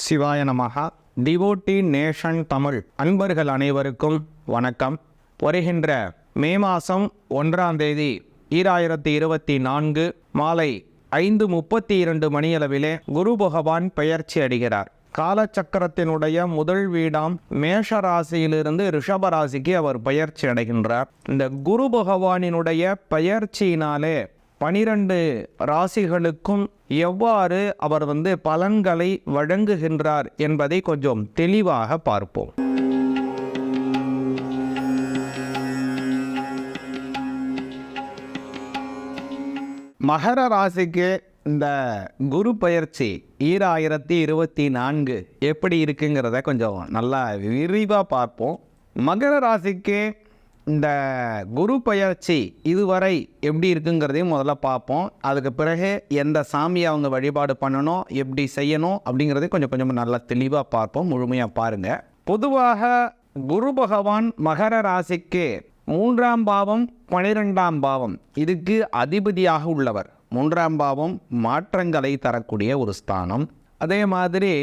சிவாய நமஹா. Devotee nation Tamil அன்பர்கள் அனைவருக்கும் வணக்கம். வருகின்ற மே மாதம் 1ஆம் தேதி 2024 மாலை 5:32 மணியளவிலே குரு பகவான் பெயர்ச்சி அடைகிறார். காலச்சக்கரத்தினுடைய முதல் வீடாம் மேஷ ராசியிலிருந்து ரிஷப ராசிக்கு அவர் பெயர்ச்சி அடைகின்றார். இந்த குரு பகவானினுடைய பெயர்ச்சியினாலே 12 ராசிகளுக்கும் எவ்வாறு அவர் பலன்களை வழங்குகின்றார் என்பதை கொஞ்சம் தெளிவாக பார்ப்போம். மகர ராசிக்கு இந்த குரு பெயர்ச்சி 2024 எப்படி இருக்குங்கிறத கொஞ்சம் நல்லா விரிவாக பார்ப்போம். மகர ராசிக்கு இந்த குரு பெயர்ச்சி இதுவரை எப்படி இருக்குங்கிறதையும் முதல்ல பார்ப்போம். அதுக்கு பிறகு எந்த சாமியை அவங்க வழிபாடு பண்ணணும், எப்படி செய்யணும் அப்படிங்கிறதையும் கொஞ்சம் நல்லா தெளிவாக பார்ப்போம். முழுமையாக பாருங்கள். பொதுவாக குரு பகவான் மகர ராசிக்கு 3ஆம் பாவம் 12ஆம் பாவம் இதுக்கு அதிபதியாக உள்ளவர். 3ஆம் பாவம் மாற்றங்களை தரக்கூடிய ஒரு ஸ்தானம். அதே மாதிரி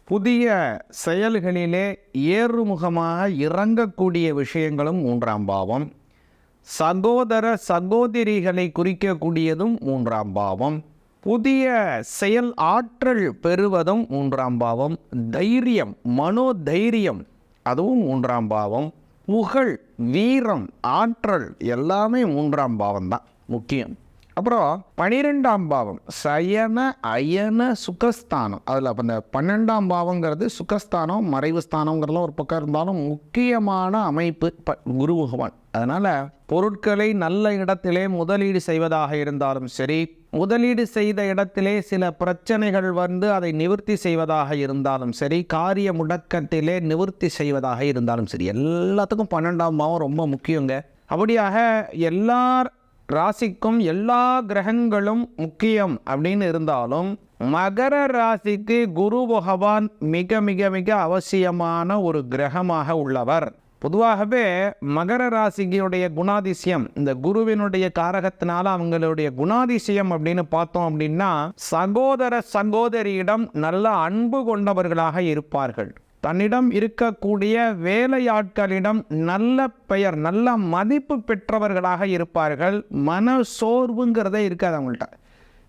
புதிய செயல்களிலே ஏறுமுகமாக இறங்கக்கூடிய விஷயங்களும் 3ஆம் பாவம். சகோதர சகோதரிகளை குறிக்கக்கூடியதும் 3ஆம் பாவம். புதிய செயல் ஆற்றல் பெறுவதும் 3ஆம் பாவம். தைரியம், மனோதைரியம் அதுவும் 3ஆம் பாவம். புகழ், வீரம், ஆற்றல் எல்லாமே 3ஆம் பாவம் தான் முக்கியம். அப்புறம் 12ஆம் பாவம் சயன அயன சுகஸ்தானம். அதில் அப்போ இந்த 12ஆம் பாவங்கிறது சுகஸ்தானம், மறைவு ஸ்தானங்கிறதுலாம் ஒரு பக்கம் இருந்தாலும் முக்கியமான அமைப்பு குரு பகவான். அதனால் பொருட்களை நல்ல இடத்திலே முதலீடு செய்வதாக இருந்தாலும் சரி, முதலீடு செய்த இடத்திலே சில பிரச்சனைகள் அதை நிவர்த்தி செய்வதாக இருந்தாலும் சரி, காரிய முடக்கத்திலே நிவர்த்தி செய்வதாக இருந்தாலும் சரி, எல்லாத்துக்கும் 12ஆம் பாவம் ரொம்ப முக்கியங்க. அப்படியாக எல்லார் ராசிக்கும் எல்லா கிரகங்களும் முக்கியம் அப்படின்னு இருந்தாலும் மகர ராசிக்கு குரு பகவான் மிக மிக மிக அவசியமான ஒரு கிரகமாக உள்ளவர். பொதுவாகவே மகர ராசிகளுடைய குணாதிசயம், இந்த குருவினுடைய காரகத்தினால அவங்களுடைய குணாதிசயம் அப்படின்னு பார்த்தோம் அப்படின்னா, சகோதர சகோதரியிடம் நல்ல அன்பு கொண்டவர்களாக இருப்பார்கள். தன்னிடம் இருக்கக்கூடிய வேலையாட்களிடம் நல்ல பெயர், நல்ல மதிப்பு பெற்றவர்களாக இருப்பார்கள். மன சோர்வுங்கிறதே இருக்காது அவங்கள்ட்ட.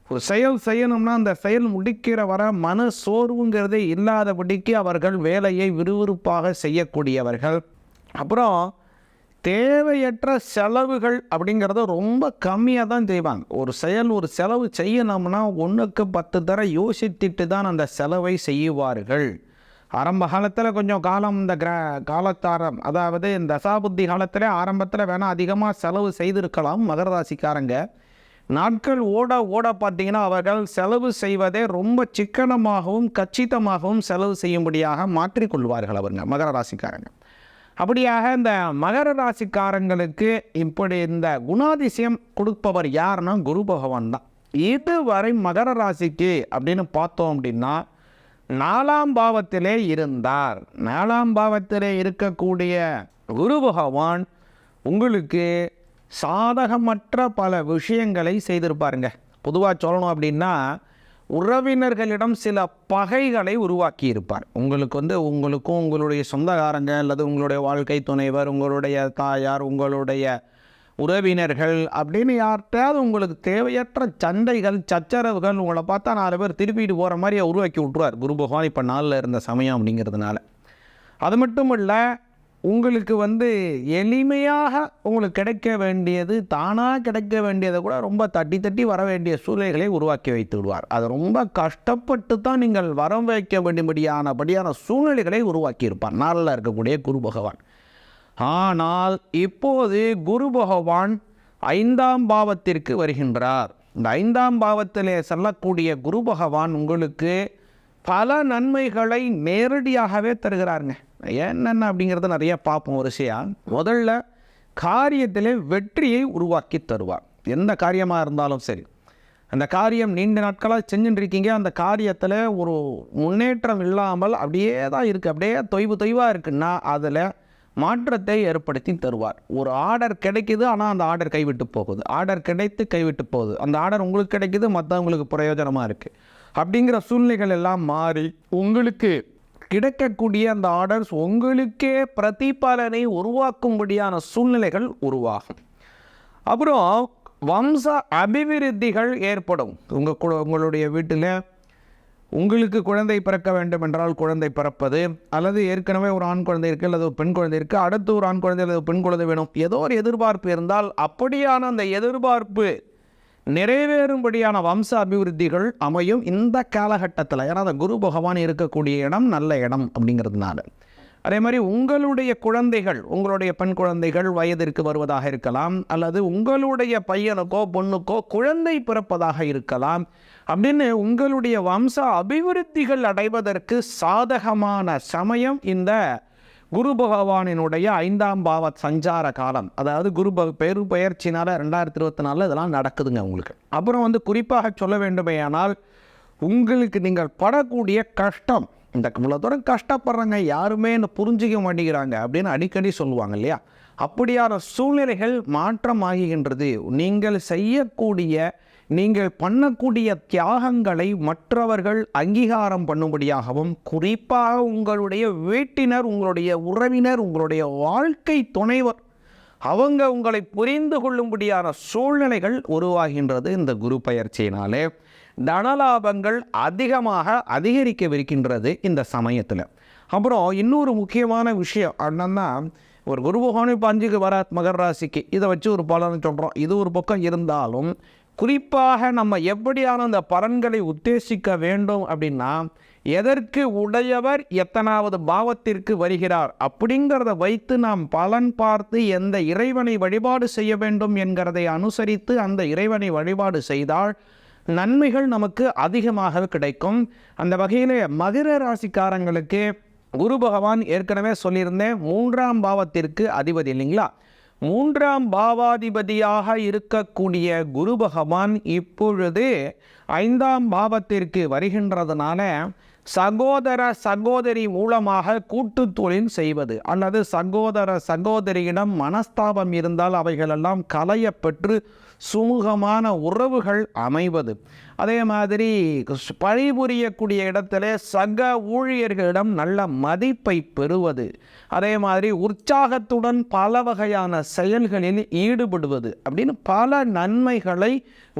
ஒரு செயல் செய்யணும்னா அந்த செயல் முடிக்கிற வர மன சோர்வுங்கிறதே இல்லாதபடிக்கு அவர்கள் வேலையை விறுவிறுப்பாக செய்யக்கூடியவர்கள். அப்புறம் தேவையற்ற செலவுகள் அப்படிங்கிறத ரொம்ப கம்மியாக தான் செய்வாங்க. ஒரு செலவு செய்யணும்னா 1க்கு 10 தடவை யோசித்துட்டு தான் அந்த செலவை செய்வார்கள். ஆரம்ப காலத்தில் கொஞ்சம் காலம் இந்த காலத்தாரம், அதாவது இந்த தசாபுத்தி காலத்தில் ஆரம்பத்தில் வேணால் அதிகமாக செலவு செய்திருக்கலாம் மகர ராசிக்காரங்க. நாட்கள் ஓட ஓட பார்த்திங்கன்னா அவர்கள் செலவு செய்வதே ரொம்ப சிக்கனமாகவும் கச்சிதமாகவும் செலவு செய்யும்படியாக மாற்றிக்கொள்வார்கள் அவருங்க மகர ராசிக்காரங்க. அப்படியாக இந்த மகர ராசிக்காரங்களுக்கு இப்படி இந்த குணாதிசயம் கொடுப்பவர் யாருன்னா குரு பகவான் தான். இதுவரை மகர ராசிக்கு அப்படின்னு பார்த்தோம் அப்படின்னா 4ஆம் பாவத்திலே இருந்தார். 4ஆம் பாவத்திலே இருக்கக்கூடிய குரு பகவான் உங்களுக்கு சாதகமற்ற பல விஷயங்களை செய்திருப்பாருங்க. பொதுவாக சொல்லணும் அப்படின்னா உறவினர்களிடம் சில பகைகளை உருவாக்கி இருப்பார். உங்களுக்கும் உங்களுடைய சொந்தக்காரங்க அல்லது உங்களுடைய வாழ்க்கை துணைவர், உங்களுடைய தாயார், உங்களுடைய உறவினர்கள் அப்படின்னு யார்கிட்டையாவது உங்களுக்கு தேவையற்ற சண்டைகள் சச்சரவுகள் உங்களை பார்த்தா 4 பேர் திருப்பிட்டு போகிற மாதிரி உருவாக்கி விட்ருவார் குரு பகவான் இப்போ நாளில் இருந்த சமயம் அப்படிங்கிறதுனால. அது மட்டும் இல்லை, உங்களுக்கு எளிமையாக உங்களுக்கு கிடைக்க வேண்டியது, தானாக கிடைக்க வேண்டியதை கூட ரொம்ப தட்டி தட்டி வர வேண்டிய சூழ்நிலைகளை உருவாக்கி வைத்து விடுவார். அது ரொம்ப கஷ்டப்பட்டு தான் நீங்கள் வர வைக்க வேண்டியபடியான சூழ்நிலைகளை உருவாக்கி இருப்பார் நாளில் இருக்கக்கூடிய குரு பகவான். ஆனால் இப்போது குரு பகவான் 5ஆம் பாவத்திற்கு வருகின்றார். இந்த 5ஆம் பாவத்திலே செல்லக்கூடிய குரு பகவான் உங்களுக்கு பல நன்மைகளை நேரடியாகவே தருகிறாருங்க. என்னென்ன அப்படிங்கிறத நிறைய பார்ப்போம் வரிசையாக. முதல்ல காரியத்திலே வெற்றியை உருவாக்கி தருவார். எந்த காரியமாக இருந்தாலும் சரி, அந்த காரியம் நீண்ட நாட்களாக செஞ்சுட்டுருக்கீங்க, அந்த காரியத்தில் ஒரு முன்னேற்றம் இல்லாமல் அப்படியே தான் இருக்குது, அப்படியே தொய்வாக இருக்குன்னா அதில் மாற்றத்தை ஏற்படுத்தி தருவார். ஒரு ஆர்டர் கிடைக்குது, ஆனால் அந்த ஆர்டர் கைவிட்டு போகுது. ஆர்டர் கிடைத்து கைவிட்டு போகுது. அந்த ஆர்டர் உங்களுக்கு கிடைக்குது, மற்றவங்களுக்கு பிரயோஜனமாக இருக்குது. அப்படிங்கிற சூழ்நிலைகள் எல்லாம் மாறி உங்களுக்கு கிடைக்கக்கூடிய அந்த ஆர்டர்ஸ் உங்களுக்கே பிரதிபலனை உருவாக்கும்படியான சூழ்நிலைகள் உருவாகும். அப்புறம் வம்ச அபிவிருத்திகள் ஏற்படும். உங்களுடைய வீட்டில் உங்களுக்கு குழந்தை பிறக்க வேண்டும் என்றால் குழந்தை பிறப்பது, அல்லது ஏற்கனவே ஒரு ஆண் குழந்தை இருக்குது அல்லது ஒரு பெண் குழந்தை இருக்குது, அடுத்து ஒரு ஆண் குழந்தை அல்லது பெண் குழந்தை வேணும், ஏதோ ஒரு எதிர்பார்ப்பு இருந்தால் அப்படியான அந்த எதிர்பார்ப்பு நிறைவேறும்படியான வம்ச அபிவிருத்திகள் அமையும் இந்த காலகட்டத்தில். ஏன்னா அந்த குரு பகவான் இருக்கக்கூடிய இடம் நல்ல இடம் அப்படிங்கிறதுனால. அதே மாதிரி உங்களுடைய குழந்தைகள், உங்களுடைய பெண் குழந்தைகள் வயதிற்கு வருவதாக இருக்கலாம், அல்லது உங்களுடைய பையனுக்கோ பொண்ணுக்கோ குழந்தை பிறப்பதாக இருக்கலாம். அப்படின்னு உங்களுடைய வம்ச அபிவிருத்திகள் அடைவதற்கு சாதகமான சமயம் இந்த குரு பகவானினுடைய 5ஆம் பாவ சஞ்சார காலம். அதாவது குரு பெயர்ச்சினால் 2024 இதெல்லாம் நடக்குதுங்க உங்களுக்கு. அப்புறம் குறிப்பாக சொல்ல வேண்டுமேயானால், உங்களுக்கு நீங்கள் படக்கூடிய கஷ்டம், இந்த இவ்வளோ தூரம் கஷ்டப்படுறாங்க யாருமே புரிஞ்சிக்க மாட்டேங்கிறாங்க அப்படின்னு அடிக்கடி சொல்லுவாங்க இல்லையா, அப்படியான சூழ்நிலைகள் மாற்றமாகின்றது. நீங்கள் பண்ணக்கூடிய தியாகங்களை மற்றவர்கள் அங்கீகாரம் பண்ணும்படியாகவும், குறிப்பாக உங்களுடைய வீட்டினர், உங்களுடைய உறவினர், உங்களுடைய வாழ்க்கை துணைவர் அவங்க உங்களை புரிந்து கொள்ளும்படியான சூழ்நிலைகள் உருவாகின்றது இந்த குரு பயிற்சியினாலே. தனலாபங்கள் அதிகரிக்கவிருக்கின்றது இந்த சமயத்தில். அப்புறம் இன்னொரு முக்கியமான விஷயம் என்னன்னா, ஒரு குரு பகவான் இப்போ 5க்கு வர மகர ராசிக்கு, இதை வச்சு ஒரு பலன் சொல்கிறோம். இது ஒரு பக்கம் இருந்தாலும் குறிப்பாக நம்ம எப்படியான அந்த பலன்களை உத்தேசிக்க வேண்டும் அப்படின்னா, எதற்கு உடையவர் எத்தனாவது பாவத்திற்கு வருகிறார் அப்படிங்கிறத வைத்து நாம் பலன் பார்த்து எந்த இறைவனை வழிபாடு செய்ய வேண்டும் என்கிறதை அனுசரித்து அந்த இறைவனை வழிபாடு செய்தால் நன்மைகள் நமக்கு அதிகமாக கிடைக்கும். அந்த வகையில் மகர ராசிக்காரங்களுக்கு குரு பகவான் ஏற்கனவே சொல்லியிருந்தேன் 3ஆம் பாவத்திற்கு அதிபதி இல்லைங்களா. 3ஆம் பாவாதிபதியாக இருக்கக்கூடிய குரு பகவான் இப்பொழுது 5ஆம் பாவத்திற்கு வருகின்றதுனால சகோதர சகோதரி மூலமாக கூட்டு தொழில் செய்வது, அல்லது சகோதர சகோதரியிடம் மனஸ்தாபம் இருந்தால் அவைகளெல்லாம் களையப்பெற்று சுமூகமான உறவுகள் அமைவது, அதே மாதிரி பணிபுரியக்கூடிய இடத்துல சக ஊழியர்களிடம் நல்ல மதிப்பை பெறுவது, அதே மாதிரி உற்சாகத்துடன் பல வகையான செயல்களில் ஈடுபடுவது அப்படின்னு பல நன்மைகளை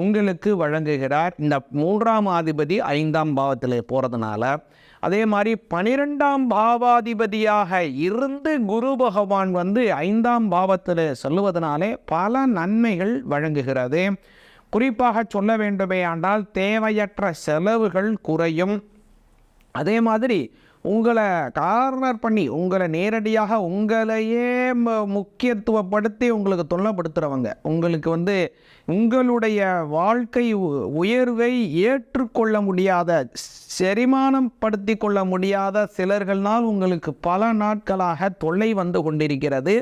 உங்களுக்கு வழங்குகிறார் இந்த 3ஆம் அதிபதி 5ஆம் பாவத்தில் போகிறதுனால. அதே மாதிரி 12ஆம் பாவாதிபதியாக இருந்து குரு பகவான் 5ஆம் பாவத்தில் சொல்லுவதனாலே பல நன்மைகள் வழங்குகிறது. குறிப்பாக சொல்ல வேண்டுமே ஆனால் தேவையற்ற செலவுகள் குறையும். அதே மாதிரி உங்களை கார்னர் பண்ணி உங்களை நேரடியாக உங்களையே முக்கியத்துவப்படுத்தி உங்களுக்கு தொல்லைப்படுத்துகிறவங்க, உங்களுக்கு உங்களுடைய வாழ்க்கை உயர்வை ஏற்றுக்கொள்ள முடியாத, செரிமானம் படுத்தி கொள்ள முடியாத சிலர்கள்னால் உங்களுக்கு பல நாட்களாக தொல்லை வந்து கொண்டிருக்கிறது.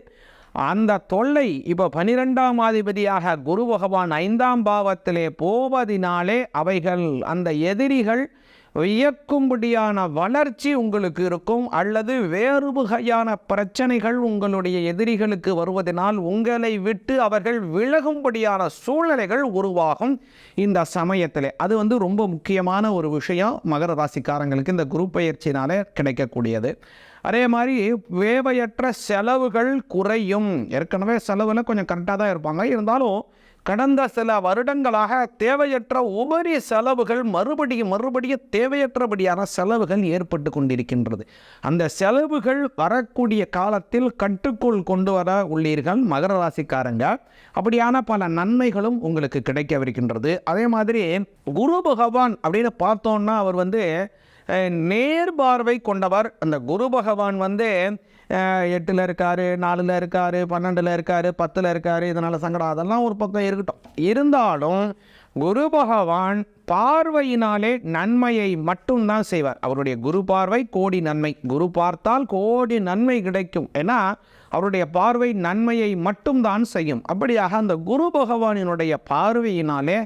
அந்த தொல்லை இப்போ 12ஆம் அதிபதியாக குரு பகவான் 5ஆம் பாவத்திலே போவதினாலே அவைகள் அந்த எதிரிகள் வியக்கும்படியான வளர்ச்சி உங்களுக்கு இருக்கும், அல்லது வேறு வகையான பிரச்சனைகள் உங்களுடைய எதிரிகளுக்கு வருவதனால் உங்களை விட்டு அவர்கள் விலகும்படியான சூழ்நிலைகள் உருவாகும் இந்த சமயத்தில். அது ரொம்ப முக்கியமான ஒரு விஷயம் மகர ராசிக்காரங்களுக்கு இந்த குரு பயிற்சினாலே கிடைக்கக்கூடியது. அதே மாதிரி தேவையற்ற செலவுகள் குறையும். ஏற்கனவே செலவில் கொஞ்சம் கரெக்டாக தான் இருப்பாங்க, இருந்தாலும் கடந்த சில வருடங்களாக தேவையற்ற உபரி செலவுகள் மறுபடியும் தேவையற்றபடியான செலவுகள் ஏற்பட்டு கொண்டிருக்கின்றது. அந்த செலவுகள் வரக்கூடிய காலத்தில் கட்டுக்குள் கொண்டு வர உள்ளீர்கள் மகர ராசிக்காரங்க. அப்படியான பல நன்மைகளும் உங்களுக்கு கிடைக்கவிருக்கின்றது. அதே மாதிரி குரு பகவான் அப்படின்னு பார்த்தோன்னா அவர் நேர்பார்வை கொண்டவர். அந்த குரு பகவான் 8ல் இருக்கார், 4ல் இருக்கார், 12ல் இருக்கார், 10ல் இருக்கார். இதனால் சங்கடம் அதெல்லாம் ஒரு பக்கம் இருக்கட்டும். இருந்தாலும் குரு பகவான் பார்வையினாலே நன்மையை மட்டும்தான் செய்வார். அவருடைய குரு பார்வை கோடி நன்மை. குரு பார்த்தால் கோடி நன்மை கிடைக்கும். ஏன்னா அவருடைய பார்வை நன்மையை மட்டும்தான் செய்யும். அப்படியாக அந்த குரு பகவானினுடைய பார்வையினாலே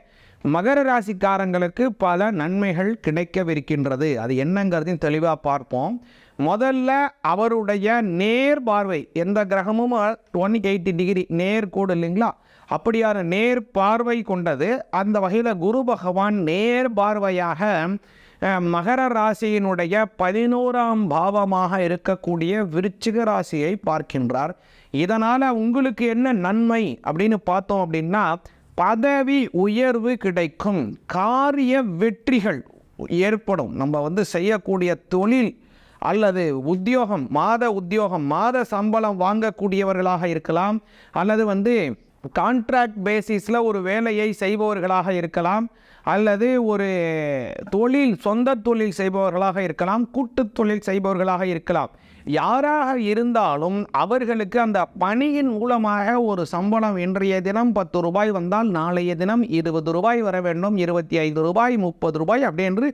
மகர ராசிக்காரங்களுக்கு பல நன்மைகள் கிடைக்கவிருக்கின்றது. அது என்னங்கிறதையும் தெளிவாக பார்ப்போம். முதல்ல அவருடைய நேர் பார்வை, எந்த கிரகமும் 180 டிகிரி நேர் கோடு இல்லைங்களா, அப்படியான நேர் பார்வை கொண்டது. அந்த வகையில் குரு பகவான் நேர் பார்வையாக மகர ராசியினுடைய 11ஆம் பாவமாக இருக்கக்கூடிய விருச்சிக ராசியை பார்க்கின்றார். இதனால் உங்களுக்கு என்ன நன்மை அப்படின்னு பார்த்தோம் அப்படின்னா, பதவி உயர்வு கிடைக்கும், காரிய வெற்றிகள் ஏற்படும். நம்ம செய்யக்கூடிய தொழில் அல்லது உத்தியோகம், மாத சம்பளம் வாங்கக்கூடியவர்களாக இருக்கலாம், அல்லது கான்ட்ராக்ட் பேசிஸில் ஒரு வேலையை செய்பவர்களாக இருக்கலாம், அல்லது ஒரு சொந்த தொழில் செய்பவர்களாக இருக்கலாம், கூட்டு தொழில் செய்பவர்களாக இருக்கலாம். யாராக இருந்தாலும் அவர்களுக்கு அந்த பணியின் மூலமாக ஒரு சம்பளம் இன்றைய தினம் 10 ரூபாய் வந்தால் நாளைய தினம் 20 ரூபாய் வர வேண்டும், 25 ரூபாய், 30 ரூபாய் அப்படி என்று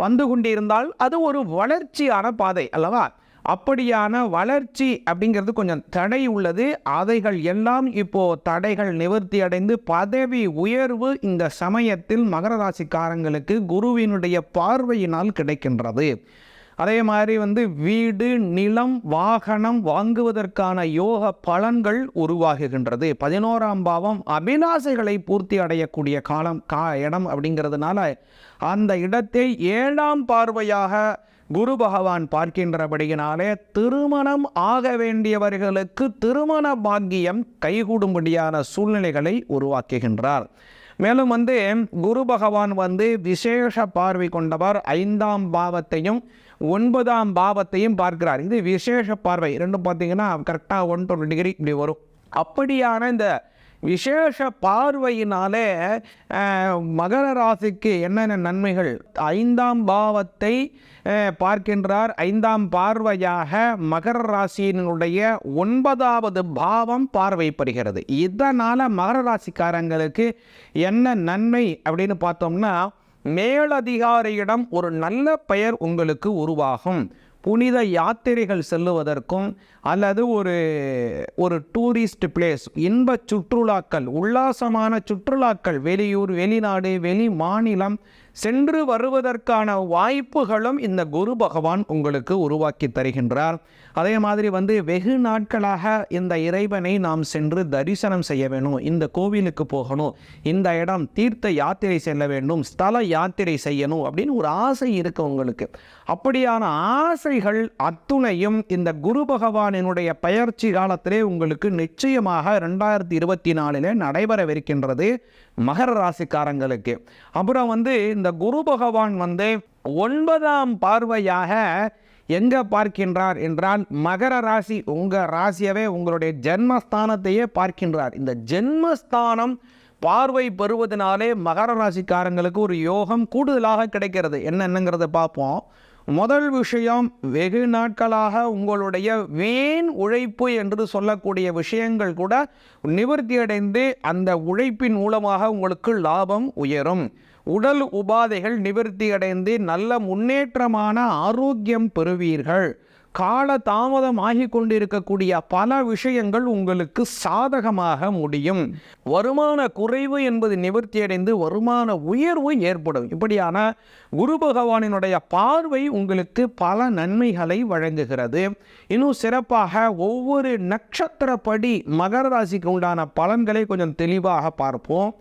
வந்து கொண்டிருந்தால் அது ஒரு வளர்ச்சியான பாதை அல்லவா? அப்படியான வளர்ச்சி அப்படிங்கிறது கொஞ்சம் தடை உள்ளது. அதைகள் எல்லாம் இப்போ தடைகள் நிவர்த்தி அடைந்து பதவி உயர்வு இந்த சமயத்தில் மகர ராசிக்காரங்களுக்கு குருவினுடைய பார்வையினால் கிடைக்கின்றது. அதே மாதிரி வீடு, நிலம், வாகனம் வாங்குவதற்கான யோக பலன்கள் உருவாகுகின்றது. 11ஆம் பாவம் அபிலாசைகளை பூர்த்தி அடையக்கூடிய இடம் அப்படிங்கிறதுனால அந்த இடத்தை 7ஆம் பார்வையாக குரு பகவான் பார்க்கின்றபடியினாலே திருமணம் ஆக வேண்டியவர்களுக்கு திருமண பாக்கியம் கைகூடும்படியான சூழ்நிலைகளை உருவாக்குகின்றார். மேலும் குரு பகவான் விசேஷ பார்வை கொண்டவர். 5ஆம் பாவத்தையும் 9ஆம் பாவத்தையும் பார்க்கிறார். இது விசேஷ பார்வை. ரெண்டும் பார்த்தீங்கன்னா கரெக்டாக 120 டிகிரி இப்படி வரும். அப்படியான இந்த விசேஷ பார்வையினாலே மகர ராசிக்கு என்னென்ன நன்மைகள்? 5ஆம் பாவத்தை பார்க்கின்றார். 5ஆம் பார்வையாக மகர ராசியினுடைய 9வது பாவம் பார்வைப்படுகிறது. இதனால் மகர ராசிக்காரங்களுக்கு என்ன நன்மை அப்படின்னு பார்த்தோம்னா, மேலதிகாரியிடம் ஒரு நல்ல பெயர் உங்களுக்கு உருவாகும். புனித யாத்திரைகள் செல்லுவதற்கும் அல்லது ஒரு டூரிஸ்ட் பிளேஸ், இன்ப சுற்றுலாக்கள், உல்லாசமான சுற்றுலாக்கள், வெளியூர், வெளிநாடு, வெளி மாநிலம் சென்று வருவதற்கான வாய்ப்புகளும் இந்த குரு பகவான் உங்களுக்கு உருவாக்கி தருகின்றார். அதே மாதிரி வெகு நாட்களாக இந்த இறைவனை நாம் சென்று தரிசனம் செய்ய வேணும், இந்த கோவிலுக்கு போகணும், இந்த இடம் தீர்த்த யாத்திரை செல்ல வேண்டும், ஸ்தல யாத்திரை செய்யணும் அப்படின்னு ஒரு ஆசை இருக்கு உங்களுக்கு. அப்படியான ஆசைகள் அத்துணையும் இந்த குரு பகவானினுடைய பயிற்சி காலத்திலே உங்களுக்கு நிச்சயமாக 2024 நடைபெறவிருக்கின்றது மகர ராசிக்காரங்களுக்கு. அப்புறம் இந்த குரு பகவான் 9ஆம் பார்வையாக எங்கே பார்க்கின்றார் என்றால், மகர ராசி, உங்கள் ராசியவே உங்களுடைய ஜென்மஸ்தானத்தையே பார்க்கின்றார். இந்த ஜென்மஸ்தானம் பார்வை பெறுவதனாலே மகர ராசிக்காரங்களுக்கு ஒரு யோகம் கூடுதலாக கிடைக்கிறது. என்னங்கிறத பார்ப்போம். முதல் விஷயம், வெகு நாட்களாக உங்களுடைய வீண் உழைப்பு என்று சொல்லக்கூடிய விஷயங்கள் கூட நிவர்த்தியடைந்து அந்த உழைப்பின் மூலமாக உங்களுக்கு லாபம் உயரும். உடல் உபாதைகள் நிவர்த்தியடைந்து நல்ல முன்னேற்றமான ஆரோக்கியம் பெறுவீர்கள். கால தாமதம் ஆகி கொண்டிருக்கக்கூடிய பல விஷயங்கள் உங்களுக்கு சாதகமாக முடியும். வருமான குறைவு என்பது நிவர்த்தியடைந்து வருமான உயர்வு ஏற்படும். இப்படியான குரு பகவானினுடைய பார்வை உங்களுக்கு பல நன்மைகளை வழங்குகிறது. இன்னும் சிறப்பாக ஒவ்வொரு நட்சத்திரப்படி மகர ராசிக்கு உண்டான பலன்களை கொஞ்சம் தெளிவாக பார்ப்போம்.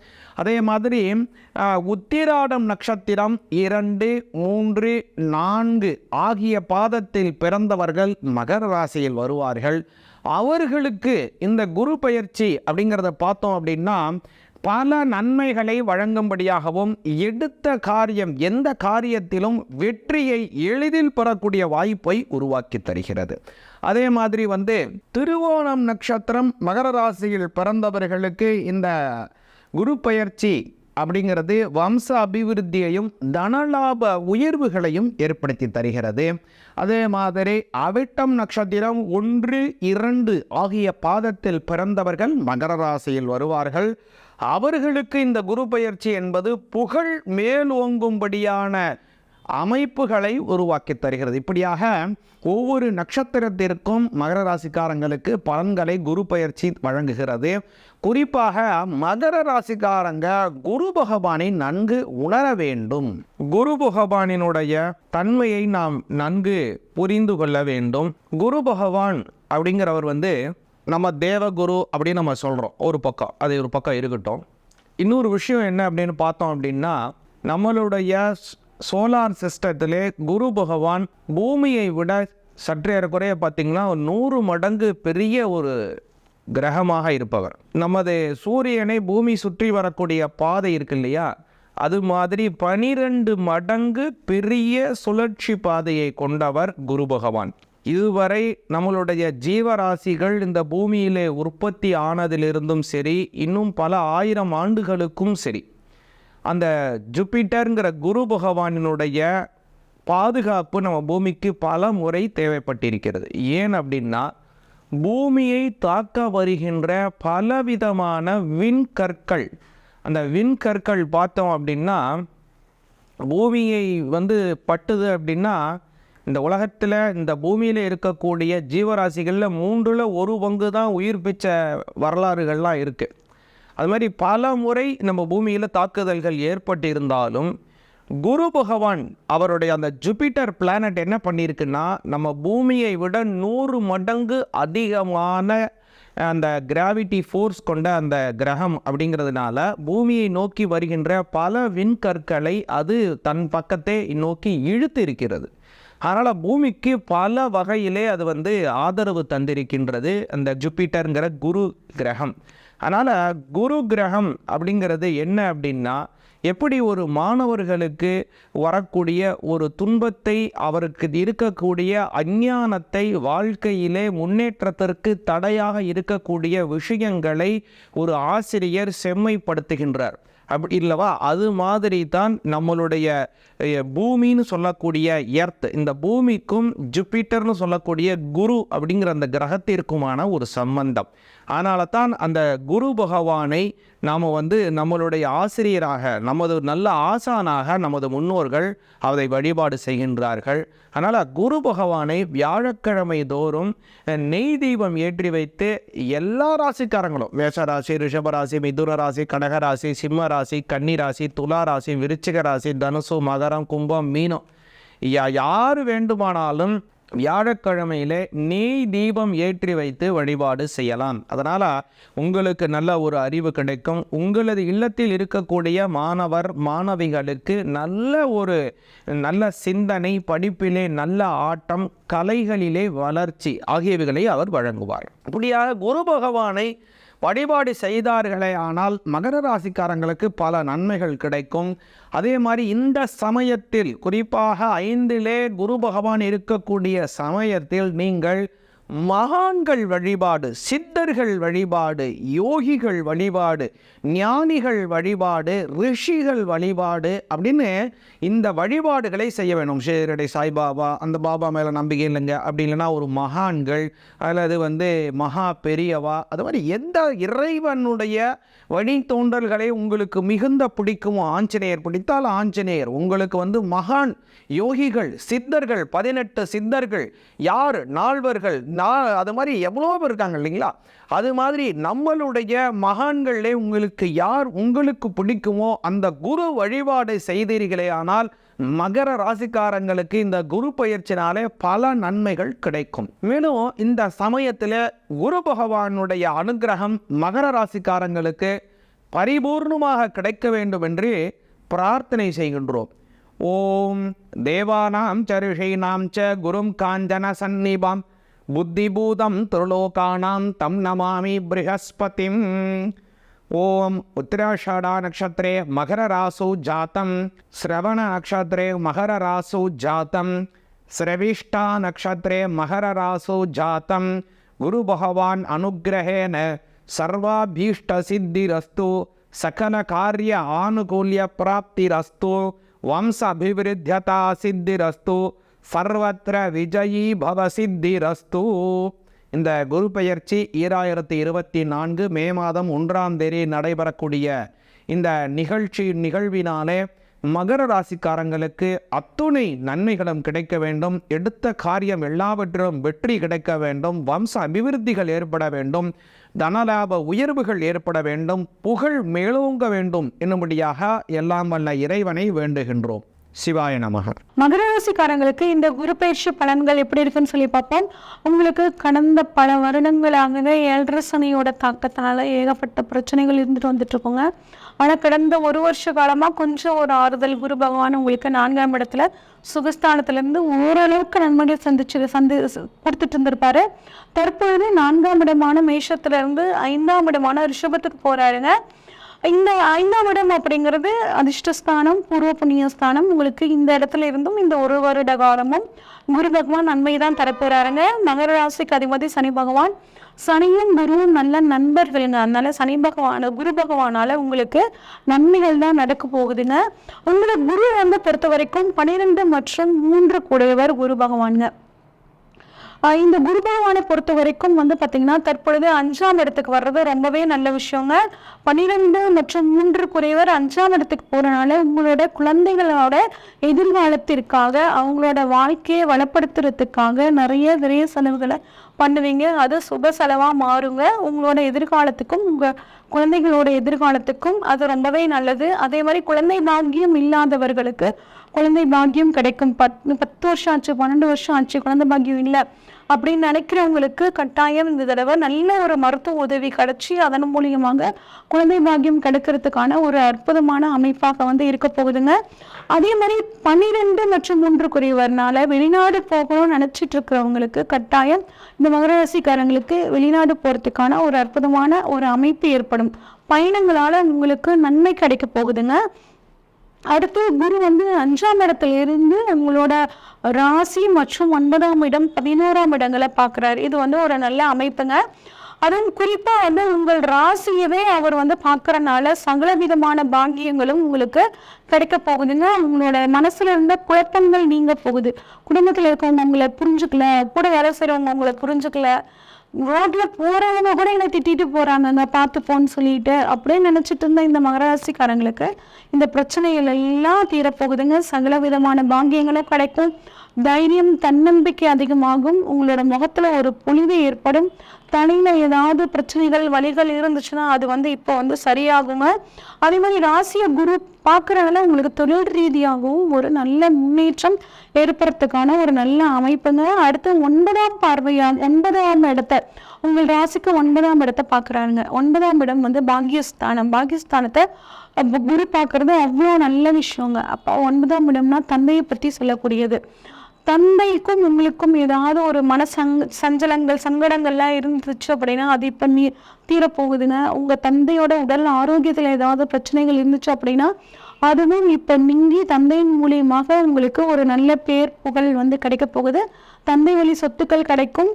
அதே மாதிரி உத்திராடம் நட்சத்திரம் 2, 3, 4 ஆகிய பாதத்தில் பிறந்தவர்கள் மகர ராசியில் வருவார்கள். அவர்களுக்கு இந்த குரு பயிற்சி அப்படிங்கிறத பார்த்தோம் அப்படின்னா பல நன்மைகளை வழங்கும்படியாகவும், எடுத்த காரியம் எந்த காரியத்திலும் வெற்றியை எளிதில் பெறக்கூடிய வாய்ப்பை உருவாக்கி தருகிறது. அதே மாதிரி திருவோணம் நட்சத்திரம் மகர ராசியில் பிறந்தவர்களுக்கு இந்த குரு பயிற்சி அப்படிங்கிறது வம்ச அபிவிருத்தியையும் தனலாப உயர்வுகளையும் ஏற்படுத்தி தருகிறது. அதே மாதிரி அவிட்டம் நட்சத்திரம் 1, 2 ஆகிய பாதத்தில் பிறந்தவர்கள் மகர ராசியில் வருவார்கள். அவர்களுக்கு இந்த குரு பயிற்சி என்பது புகழ் மேலோங்கும்படியான அமைப்புகளை உருவாக்கி தருகிறது. இப்படியாக ஒவ்வொரு நட்சத்திரத்திற்கும் மகர ராசிக்காரங்களுக்கு பலன்களை குரு பயிற்சி வழங்குகிறது. குறிப்பாக மகர ராசிக்காரங்க குரு பகவானை நன்கு உணர வேண்டும். குரு பகவானினுடைய தன்மையை நாம் நன்கு புரிந்து கொள்ள வேண்டும். குரு பகவான் அப்படிங்கிறவர் நம்ம தேவகுரு அப்படின்னு நம்ம சொல்கிறோம் ஒரு பக்கம், அது ஒரு பக்கம் இருக்கட்டும். இன்னொரு விஷயம் என்ன அப்படின்னு பார்த்தோம் அப்படின்னா, நம்மளுடைய சோலார் சிஸ்டத்திலே குரு பகவான் பூமியை விட சற்றேறக்குறைய பார்த்திங்கன்னா 100 மடங்கு பெரிய ஒரு கிரகமாக இருப்பவர். நமது சூரியனை பூமி சுற்றி வரக்கூடிய பாதை இருக்கு இல்லையா, அது மாதிரி 12 மடங்கு பெரிய சுழற்சி பாதையை கொண்டவர் குரு பகவான். இதுவரை நம்மளுடைய ஜீவராசிகள் இந்த பூமியிலே உற்பத்தி ஆனதிலிருந்தும் சரி, இன்னும் பல ஆயிரம் ஆண்டுகளுக்கும் சரி, அந்த ஜூபிட்டருங்கிற குரு பகவானினுடைய பாதுகாப்பு நம்ம பூமிக்கு பல முறை தேவைப்பட்டிருக்கிறது. ஏன் அப்படின்னா, பூமியை தாக்க வருகின்ற பலவிதமான விண்கற்கள், அந்த விண்கற்கள் பார்த்தோம் அப்படின்னா பூமியை பட்டுது அப்படின்னா, இந்த உலகத்தில் இந்த பூமியில் இருக்கக்கூடிய ஜீவராசிகளில் 3ல் 1 பங்கு தான் உயிர் பிச்ச வரலாறுகள்லாம் இருக்குது. அது மாதிரி பல முறை நம்ம பூமியில் தாக்குதல்கள் ஏற்பட்டிருந்தாலும் குரு பகவான் அவருடைய அந்த ஜூபிட்டர் பிளானட் என்ன பண்ணியிருக்குன்னா, நம்ம பூமியை விட 100 மடங்கு அதிகமான அந்த கிராவிட்டி ஃபோர்ஸ் கொண்ட அந்த கிரகம் அப்படிங்கிறதுனால பூமியை நோக்கி வருகின்ற பல விண்கற்களை அது தன் பக்கத்தை நோக்கி இழுத்து இருக்கிறது. அதனால் பூமிக்கு பல வகையிலே அது ஆதரவு தந்திருக்கின்றது அந்த ஜூபிட்டருங்கிற குரு கிரகம். அதனால் குரு கிரகம் அப்படிங்கிறது என்ன அப்படின்னா, எப்படி ஒரு மாணவர்களுக்கு வரக்கூடிய ஒரு துன்பத்தை, அவருக்கு இருக்கக்கூடிய அஞ்ஞானத்தை, வாழ்க்கையிலே முன்னேற்றத்திற்கு தடையாக இருக்கக்கூடிய விஷயங்களை ஒரு ஆசிரியர் செம்மைப்படுத்துகின்றார் அப்படி இல்லவா, அது மாதிரி தான் நம்மளுடைய பூமின்னு சொல்லக்கூடிய எர்த், இந்த பூமிக்கும் ஜூபிட்டர்னு சொல்லக்கூடிய குரு அப்படிங்கிற அந்த கிரகத்திற்குமான ஒரு சம்பந்தம். அதனால தான் அந்த குரு பகவானை நாம் நம்மளுடைய ஆசிரியராக, நமது நல்ல ஆசானாக நமது முன்னோர்கள் அதை வழிபாடு செய்கின்றார்கள். அதனால் குரு பகவானை வியாழக்கிழமை தோறும் நெய் தீபம் ஏற்றி வைத்து எல்லா ராசிக்காரங்களும், மேஷராசி, ரிஷபராசி, மிதுன ராசி, கடகராசி, சிம்ம ராசி, கன்னி ராசி, துலா ராசி, விருச்சிக ராசி, தனுசு, மகரம், கும்பம், மீனம், யார் வேண்டுமானாலும் வியாழக்கிழமையிலே நெய் தீபம் ஏற்றி வைத்து வழிபாடு செய்யலாம். அதனால் உங்களுக்கு நல்ல ஒரு அறிவு கிடைக்கும். உங்களது இல்லத்தில் இருக்கக்கூடிய மாணவர் மாணவிகளுக்கு நல்ல சிந்தனை, படிப்பிலே நல்ல ஆட்டம், கலைகளிலே வளர்ச்சி ஆகியவைகளை அவர் வழங்குவார். இப்படியாக குரு பகவானை வழிபாடு செய்தார்களே ஆனால் மகர ராசிக்காரங்களுக்கு பல நன்மைகள் கிடைக்கும். அதே மாதிரி இந்த சமயத்தில், குறிப்பாக 5லே குரு பகவான் இருக்கக்கூடிய சமயத்தில் நீங்கள் மகான்கள் வழிபாடு, சித்தர்கள் வழிபாடு, யோகிகள் வழிபாடு, ஞானிகள் வழிபாடு, ரிஷிகள் வழிபாடு அப்படின்னு இந்த வழிபாடுகளை செய்ய வேணும். ஷீரடி சாய்பாபா, அந்த பாபா மேலே நம்பிக்கை இல்லைங்க அப்படி இல்லைன்னா ஒரு மகான்கள் அல்லது மகா பெரியவா, அது மாதிரி எந்த இறைவனுடைய வழித்தோன்றல்களை உங்களுக்கு மிகுந்த பிடிக்குமோ, ஆஞ்சநேயர் பிடித்தால் ஆஞ்சநேயர், உங்களுக்கு மகான் யோகிகள், சித்தர்கள், 18 சித்தர்கள், யார் நால்வர்கள், அது மாதிரி எவ்வளோ பேர் இருக்காங்க இல்லைங்களா, அது மாதிரி நம்மளுடைய மகான்களே உங்களுக்கு யார் உங்களுக்கு பிடிக்குமோ அந்த குரு வழிபாடு செய்தீர்களே ஆனால் மகர ராசிக்காரங்களுக்கு இந்த குரு பயிற்சினாலே பல நன்மைகள் கிடைக்கும். மேலும் இந்த சமயத்தில் குரு பகவானுடைய அனுகிரகம் மகர ராசிக்காரங்களுக்கு பரிபூர்ணமாக கிடைக்க வேண்டும் என்று பிரார்த்தனை செய்கின்றோம். ஓம் தேவானாம் ச ரிஷீனாம் ச குரும் காஞ்சன சந்நிபாம் புத்திபூதம் திருலோகானாம் தம் நமாமி ப்ரஹஸ்பதிம். ஓம் உத்திராஷாடா நக்ஷத்ரே மகர ராசு ஜாத்தம், ஸ்ரவண நக்ஷத்ரே மகர ராசு ஜாத்தம், ஸ்ரவிஷ்டா நக்ஷத்ரே மகர ராசு ஜாத்தம். குரு பகவான் அனுகிரகேன சர்வாபீஷ்ட சித்திரஸ்து, சகல காரிய ஆனுகூல்ய பிராப்திரஸ்து, வம்ச அபிவிருத்தியதா சித்திரஸ்து, சர்வத்திர விஜயீ பவ சித்திரஸ்து. இந்த குரு பெயர்ச்சி 2024 மே மாதம் 1ஆம் தேதி நடைபெறக்கூடிய இந்த நிகழ்வினாலே மகர ராசிக்காரங்களுக்கு அத்துணை நன்மைகளும் கிடைக்க வேண்டும். எடுத்த காரியம் எல்லாவற்றிலும் வெற்றி கிடைக்க வேண்டும். வம்ச அபிவிருத்திகள் ஏற்பட வேண்டும். தனலாப உயர்வுகள் ஏற்பட வேண்டும். புகழ் மேலோங்க வேண்டும் என்னும்படியாக எல்லாம் வல்ல இறைவனை வேண்டுகின்றோம். சிவாய நமக. மகர ராசிக்காரங்களுக்கு இந்த குரு பயிற்சி பலன்கள் எப்படி இருக்குன்னு சொல்லி பார்ப்போம். உங்களுக்கு கடந்த பல வருடங்களாகவே 7.5 சனியோட தாக்கத்தினால ஏகப்பட்ட பிரச்சனைகள் இருந்துட்டு வந்துட்டு இருக்கோங்க. ஆனால் கடந்த ஒரு வருஷ காலமாக கொஞ்சம் ஒரு ஆறுதல் குரு பகவான் உங்களுக்கு 4ஆம் இடத்துல சுகஸ்தானத்திலேருந்து ஓரளவுக்கு நன்மைகள் கொடுத்துட்டு இருந்திருப்பாரு. தற்பொழுது 4ஆம் இடமான மேஷத்திலிருந்து 5ஆம் இடமான ரிஷபத்துக்கு போறாருங்க. இந்த 5ஆம் இடம் அப்படிங்கிறது அதிர்ஷ்டஸ்தானம், பூர்வ புண்ணியஸ்தானம். உங்களுக்கு இந்த இடத்துல இருந்தும் இந்த ஒரு வருட காலமும் குரு பகவான் நன்மை தான் தரப்போறாருங்க. மகர ராசிக்கு அதிபதி சனி பகவான். சனியும் குருவும் நல்ல நண்பர்களுங்க. அதனால குரு பகவானால உங்களுக்கு நன்மைகள் தான் நடக்க போகுதுங்க. உங்களுக்கு குரு பொறுத்த வரைக்கும் 12 மற்றும் 3 கூடியவர் குரு பகவானுங்க. இந்த குரு பகவானை பொறுத்த வரைக்கும் பார்த்தீங்கன்னா தற்பொழுது 5ஆம் இடத்துக்கு வர்றது ரொம்பவே நல்ல விஷயங்க. 12 மற்றும் 3 குறைவர் 5ஆம் இடத்துக்கு போறதுனால உங்களோட குழந்தைகளோட எதிர்காலத்திற்காக அவங்களோட வாழ்க்கையை வளப்படுத்துறதுக்காக நிறைய செலவுகளை பண்ணுவீங்க. அது சுப செலவா மாறுங்க. உங்களோட எதிர்காலத்துக்கும் உங்க குழந்தைகளோட எதிர்காலத்துக்கும் அது ரொம்பவே நல்லது. அதே மாதிரி குழந்தை பாக்கியம் இல்லாதவர்களுக்கு குழந்தை பாக்கியம் கிடைக்கும். 10 வருஷம் ஆச்சு, 12 வருஷம் ஆச்சு, குழந்தை பாக்கியம் இல்லை அப்படின்னு நினைக்கிறவங்களுக்கு கட்டாயம் இந்த தடவை நல்ல ஒரு மருத்துவ உதவி கிடைச்சி அதன் மூலியமாக குழந்தை பாக்கியம் கிடைக்கிறதுக்கான ஒரு அற்புதமான அமைப்பாக இருக்க போகுதுங்க. அதே மாதிரி 12 மற்றும் 3 குறைவர்னால வெளிநாடு போகணும்னு நினைச்சிட்டு இருக்கிறவங்களுக்கு கட்டாயம் இந்த மகர ராசிக்காரங்களுக்கு வெளிநாடு போறதுக்கான ஒரு அற்புதமான ஒரு அமைப்பு ஏற்படும். பயணங்களால உங்களுக்கு நன்மை கிடைக்க போகுதுங்க. அடுத்து குரு 5ஆம் இடத்துல இருந்து உங்களோட ராசி மற்றும் 9ஆம் இடம் 11ஆம் இடங்களை பார்க்குறாரு. இது ஒரு நல்ல அமைப்புங்க. அதுவும் குறிப்பா உங்கள் ராசியவே அவர் பார்க்கறனால சகல விதமான பாக்கியங்களும் உங்களுக்கு கிடைக்க போகுதுங்க. உங்களோட மனசுல இருந்த குழப்பங்கள் நீங்க போகுது. குடும்பத்துல இருக்கவங்க உங்களை புரிஞ்சுக்கல, கூட வேலை செய்யறவங்க உங்களை புரிஞ்சுக்கல, ரோட்ல போறவங்க கூட என்னை திட்டிட்டு போறாங்க பார்த்துப்போன்னு சொல்லிட்டு அப்படியே நினைச்சிட்டு இருந்த இந்த மகராசிக்காரங்களுக்கு இந்த பிரச்சனைகள் எல்லாம் தீரப்போகுதுங்க. சகல விதமான பாக்கியங்களும் கிடைக்கும். தைரியம், தன்னம்பிக்கை அதிகமாகும். உங்களோட முகத்துல ஒரு பொலிவு ஏற்படும். தலையில ஏதாவது பிரச்சனைகள் வலிகள் இருந்துச்சுன்னா அது இப்போ சரியாகுங்க. அதே மாதிரி ராசிய குரு பார்க்கறதுனால உங்களுக்கு தொழில் ரீதியாகவும் ஒரு நல்ல முன்னேற்றம் ஏற்படுறதுக்கான ஒரு நல்ல அமைப்புங்க. அடுத்து 9ஆம் இடத்தை உங்கள் ராசிக்கு 9ஆம் இடத்தை பார்க்குறாங்க. 9ஆம் இடம் பாக்கியஸ்தானம். பாக்கியஸ்தானத்தை குரு பார்க்கறது அவ்வளோ நல்ல விஷயங்க. அப்போ 9ஆம் இடம்னா தந்தையை பற்றி சொல்லக்கூடியது. தந்தைக்கும் உங்களுக்கும் ஏதாவது ஒரு சஞ்சலங்கள் சங்கடங்கள்லாம் இருந்துச்சு அப்படின்னா அது இப்போ தீரப்போகுதுங்க. உங்கள் தந்தையோட உடல் ஆரோக்கியத்தில் ஏதாவது பிரச்சனைகள் இருந்துச்சு அப்படின்னா அதுவும் இப்போ நீங்கி தந்தையின் மூலியமாக உங்களுக்கு ஒரு நல்ல பேர் புகழ் கிடைக்க போகுது. தந்தை வழி சொத்துக்கள் கிடைக்கும்.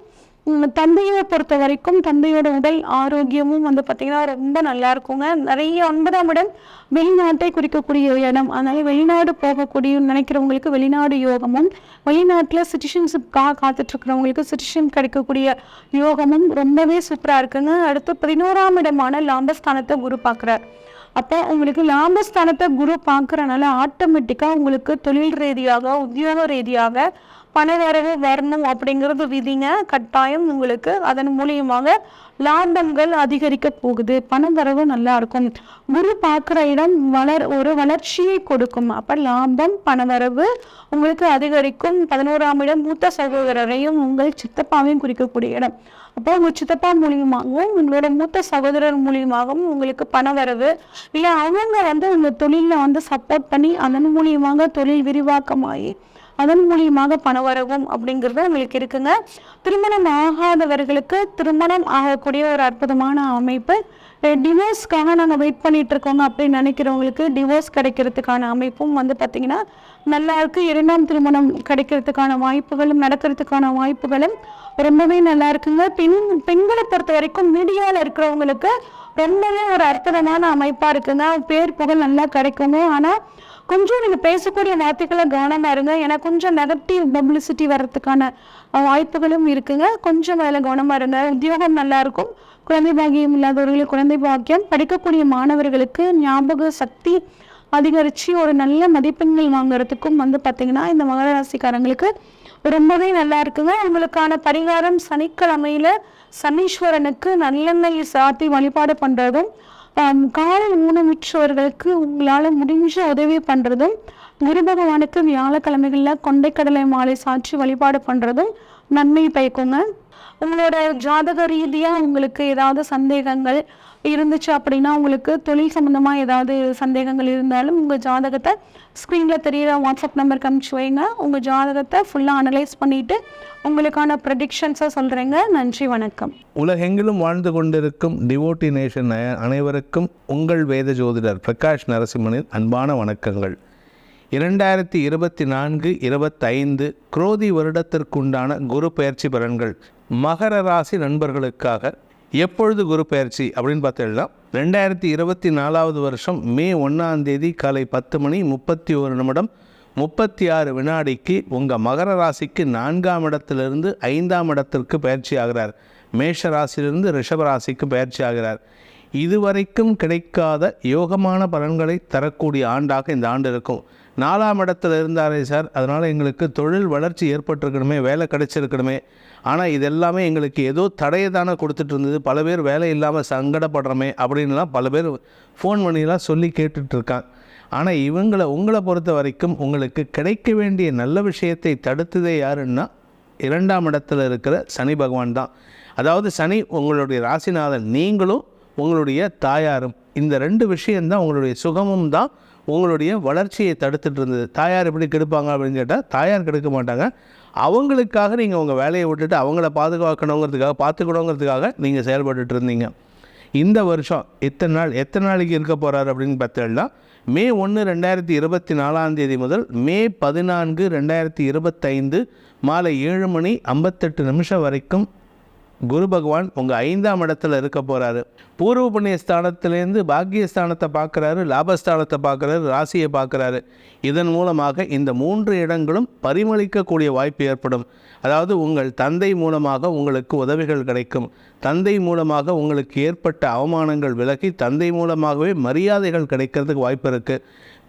தந்தையை பொறுத்த வரைக்கும் தந்தையோட உடல் ஆரோக்கியமும் பார்த்தீங்கன்னா ரொம்ப நல்லா இருக்குங்க. நிறைய 9ஆம் இடம் வெளிநாட்டை குறிக்கக்கூடிய இடம். அதனால வெளிநாடு போகக்கூடிய நினைக்கிறவங்களுக்கு வெளிநாடு யோகமும், வெளிநாட்டில் சிட்டிசன்ஷிப் காத்துட்டு இருக்கிறவங்களுக்கு சிட்டிசன் கிடைக்கக்கூடிய யோகமும் ரொம்பவே சூப்பராக இருக்குங்க. அடுத்து 11ஆம் இடமான லாபஸ்தானத்தை குரு பார்க்குறார். அப்போ உங்களுக்கு லாபஸ்தானத்தை குரு பார்க்கறனால ஆட்டோமேட்டிக்காக உங்களுக்கு தொழில் ரீதியாக உத்தியோக ரீதியாக பணவரவு வரணும் அப்படிங்கிறது விதிங்க. கட்டாயம் உங்களுக்கு அதன் மூலியமாக லாபங்கள் அதிகரிக்க போகுது. பணவரவு நல்லா இருக்கும். குரு பார்க்குற இடம் ஒரு வளர்ச்சியை கொடுக்கும். அப்போ லாபம் பணவரவு உங்களுக்கு அதிகரிக்கும். 11ஆம் இடம் மூத்த சகோதரரையும் உங்கள் சித்தப்பாவையும் குறிக்கக்கூடிய இடம். அப்போ உங்கள் சித்தப்பா மூலியமாகவும் உங்களோட மூத்த சகோதரர் மூலியமாகவும் உங்களுக்கு பணவரவு இல்லை அவங்க உங்கள் தொழிலில் சப்போர்ட் பண்ணி அதன் மூலியமாக தொழில் விரிவாக்கமாகி அதன் மூலியமாக பணவரவும் அப்படிங்கிறது உங்களுக்கு இருக்குங்க. திருமணம் ஆகாதவர்களுக்கு திருமணம் ஆகக்கூடிய ஒரு அற்புதமான அமைப்பு. டிவோர்ஸ்க்காக நாங்கள் வெயிட் பண்ணிட்டு இருக்கோங்க அப்படின்னு நினைக்கிறவங்களுக்கு டிவோர்ஸ் கிடைக்கிறதுக்கான அமைப்பும் பார்த்தீங்கன்னா நல்லா இருக்கு. 2ஆம் திருமணம் கிடைக்கிறதுக்கான வாய்ப்புகளும் நடக்கிறதுக்கான வாய்ப்புகளும் ரொம்பவே நல்லா இருக்குங்க. பெண்களை பொறுத்த வரைக்கும் மீடியாவில் இருக்கிறவங்களுக்கு ரொம்பவே ஒரு அற்புதமான அமைப்பா இருக்குங்க. பேர் புகழ் நல்லா கிடைக்குங்க. ஆனால் கொஞ்சம் நீங்கள் பேசக்கூடிய வார்த்தைகளை கவனமாக இருங்க. ஏன்னா கொஞ்சம் நெகட்டிவ் பப்ளிசிட்டி வர்றதுக்கான வாய்ப்புகளும் இருக்குங்க. கொஞ்சம் அதில் கவனமாக இருங்க. உத்தியோகம் நல்லா இருக்கும். குழந்தை பாக்கியம் இல்லாதவர்களுக்கு குழந்தை பாக்கியம், படிக்கக்கூடிய மாணவர்களுக்கு ஞாபக சக்தி அதிகரித்து ஒரு நல்ல மதிப்பெண்கள் வாங்குறதுக்கும் பார்த்தீங்கன்னா இந்த மகர ராசிக்காரங்களுக்கு ரொம்பவே நல்லா இருக்குங்க. உங்களுக்கான பரிகாரம் சனிக்கிழமையில சனீஸ்வரனுக்கு நல்லெண்ணெய் சாத்தி வழிபாடு பண்ணுறதும், காலை ஊனமுற்றவர்களுக்கு உங்களால் முடிஞ்ச உதவி பண்ணுறதும், குரு பகவானுக்கு வியாழக்கிழமைகளில் கொண்டைக்கடலை மாலை சாற்றி வழிபாடு பண்ணுறதும் நன்மை பயக்குங்க. உங்களோட ஜாதக ரீதியாக உங்களுக்கு ஏதாவது சந்தேகங்கள் இருந்துச்சு அப்படின்னா, உங்களுக்கு தொழில் சம்மந்தமாக ஏதாவது சந்தேகங்கள் இருந்தாலும் உங்கள் ஜாதகத்தை ஸ்க்ரீனில் தெரியிற வாட்ஸ்அப் நம்பருக்கு அனுப்பிச்சி வைங்க. உங்கள் ஜாதகத்தை ஃபுல்லாக அனலைஸ் பண்ணிவிட்டு உங்களுக்கான ப்ரெடிக்ஷன்ஸை சொல்கிறேங்க. நன்றி, வணக்கம். உலகெங்கிலும் வாழ்ந்து கொண்டிருக்கும் டிவோட்டி நேஷன் அனைவருக்கும் உங்கள் வேத ஜோதிடர் பிரகாஷ் நரசிம்மனின் அன்பான வணக்கங்கள். 2024-25 குரோதி வருடத்திற்குண்டான குரு பெயர்ச்சி பலன்கள் மகர ராசி நண்பர்களுக்காக எப்பொழுது குரு பெயர்ச்சி அப்படின்னு பார்த்தீங்கன்னா, 2024 வருஷம் மே 1 காலை 10:31 36 வினாடிக்கு உங்கள் மகர ராசிக்கு 4ஆம் இடத்திலிருந்து 5ஆம் இடத்திற்கு பயிற்சி ஆகிறார். மேஷ ராசியிலிருந்து ரிஷப ராசிக்கு பயிற்சி ஆகிறார். இதுவரைக்கும் கிடைக்காத யோகமான பலன்களை தரக்கூடிய ஆண்டாக இந்த ஆண்டு இருக்கும். 4ஆம் இடத்துல இருந்தாரே சார், அதனால் எங்களுக்கு தொழில் வளர்ச்சி ஏற்பட்டிருக்கணுமே, வேலை கிடைச்சிருக்கணுமே, ஆனால் இதெல்லாமே எங்களுக்கு ஏதோ தடையை தானே கொடுத்துட்டு இருந்தது, பல பேர் வேலை இல்லாமல் சங்கடப்படுறோமே அப்படின்லாம் பல பேர் ஃபோன் பண்ணிலாம் சொல்லி கேட்டுட்ருக்காங்க. ஆனால் உங்களை பொறுத்த வரைக்கும் உங்களுக்கு கிடைக்க வேண்டிய நல்ல விஷயத்தை தடுத்ததே யாருன்னா 2ஆம் இடத்துல இருக்கிற சனி பகவான் தான். அதாவது சனி உங்களுடைய ராசிநாதன், நீங்களும் உங்களுடைய தாயாரும், இந்த 2 விஷயந்தான் உங்களுடைய சுகமும் தான் உங்களுடைய வளர்ச்சியை தடுத்துட்டு இருந்தது. தாயார் எப்படி கெடுப்பாங்க அப்படின்னு கேட்டால், தாயார் கெடுக்க மாட்டாங்க. அவங்களுக்காக நீங்கள் உங்கள் வேலையை விட்டுட்டு அவங்கள பார்த்துக்கணுங்கிறதுக்காக நீங்கள் செயல்பட்டுட்டு இருந்தீங்க. இந்த வருஷம் எத்தனை நாளைக்கு இருக்க போகிறார் அப்படின்னு பார்த்தீங்கன்னா, மே 1, 2024 முதல் மே 14, 2025 மாலை 7:58 வரைக்கும் குரு பகவான் உங்கள் 5ஆம் இடத்துல இருக்க போகிறாரு. பூர்வ புண்ணிய ஸ்தானத்திலேருந்து பாக்கியஸ்தானத்தை பார்க்குறாரு, லாபஸ்தானத்தை பார்க்குறாரு, ராசியை பார்க்குறாரு. இதன் மூலமாக இந்த 3 இடங்களும் பரிமளிக்கக்கூடிய வாய்ப்பு ஏற்படும். அதாவது உங்கள் தந்தை மூலமாக உங்களுக்கு உதவிகள் கிடைக்கும். தந்தை மூலமாக உங்களுக்கு ஏற்பட்ட அவமானங்கள் விலகி தந்தை மூலமாகவே மரியாதைகள் கிடைக்கிறதுக்கு வாய்ப்பு இருக்குது.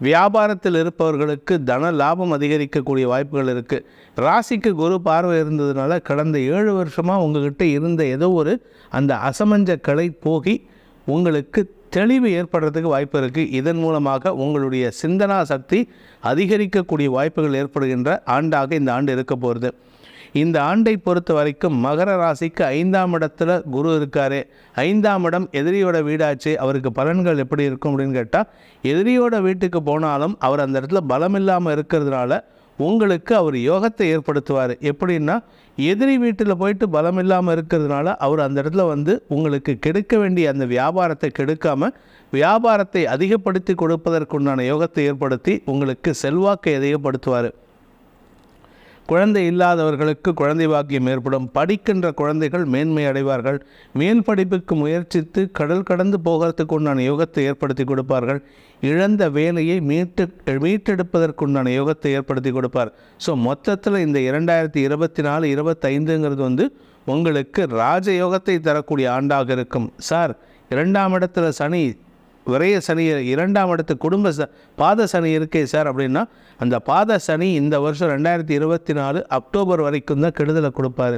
வியாபாரத்தில் இருப்பவர்களுக்கு தன லாபம் அதிகரிக்கக்கூடிய வாய்ப்புகள் இருக்குது. ராசிக்கு குரு பார்வை இருந்ததுனால கடந்த 7 வருஷமாக உங்கள்கிட்ட இருந்த ஏதோ ஒரு அந்த அசமஞ்ச கலை போகி உங்களுக்கு தெளிவு ஏற்படுறதுக்கு வாய்ப்பு இருக்குது. இதன் மூலமாக உங்களுடைய சிந்தனா சக்தி அதிகரிக்கக்கூடிய வாய்ப்புகள் ஏற்படுகின்ற ஆண்டாக இந்த ஆண்டு இருக்க போகிறது. இந்த ஆண்டை பொறுத்த வரைக்கும் மகர ராசிக்கு 5ஆம் இடத்துல குரு இருக்காரு. 5ஆம் இடம் எதிரியோட வீடாச்சு. அவருக்கு பலன்கள் எப்படி இருக்கும் அப்படின்னு கேட்டால், எதிரியோட வீட்டுக்கு போனாலும் அவர் அந்த இடத்துல பலம் இல்லாமல் இருக்கிறதுனால உங்களுக்கு அவர் யோகத்தை ஏற்படுத்துவார். எப்படின்னா, எதிரி வீட்டில் போயிட்டு பலம் இல்லாமல் இருக்கிறதுனால அவர் அந்த இடத்துல உங்களுக்கு கெடுக்க வேண்டிய அந்த வியாபாரத்தை கெடுக்காமல் வியாபாரத்தை அதிகப்படுத்தி கொடுப்பதற்குண்டான யோகத்தை ஏற்படுத்தி உங்களுக்கு செல்வாக்கை அதிகப்படுத்துவார். குழந்தை இல்லாதவர்களுக்கு குழந்தை பாக்கியம் ஏற்படும். படிக்கின்ற குழந்தைகள் மேன்மை அடைவார்கள். மேல் படிப்புக்கு முயற்சித்து கடல் கடந்து போகிறதுக்கு உண்டான யோகத்தை ஏற்படுத்தி கொடுப்பார்கள். இழந்த வேலையை மீட்டெடுப்பதற்குண்டான யோகத்தை ஏற்படுத்தி கொடுப்பார். ஸோ மொத்தத்தில் இந்த 2024-25 உங்களுக்கு ராஜயோகத்தை தரக்கூடிய ஆண்டாக இருக்கும். சார், 2ஆம் இடத்துல சனி விரைய சனி, 2ஆம் இடத்து குடும்ப பாத சனி இருக்கே சார் அப்படின்னா, அந்த பாத சனி இந்த வருஷம் 2024 அக்டோபர் வரைக்கும் தான் கெடுதலை கொடுப்பாரு.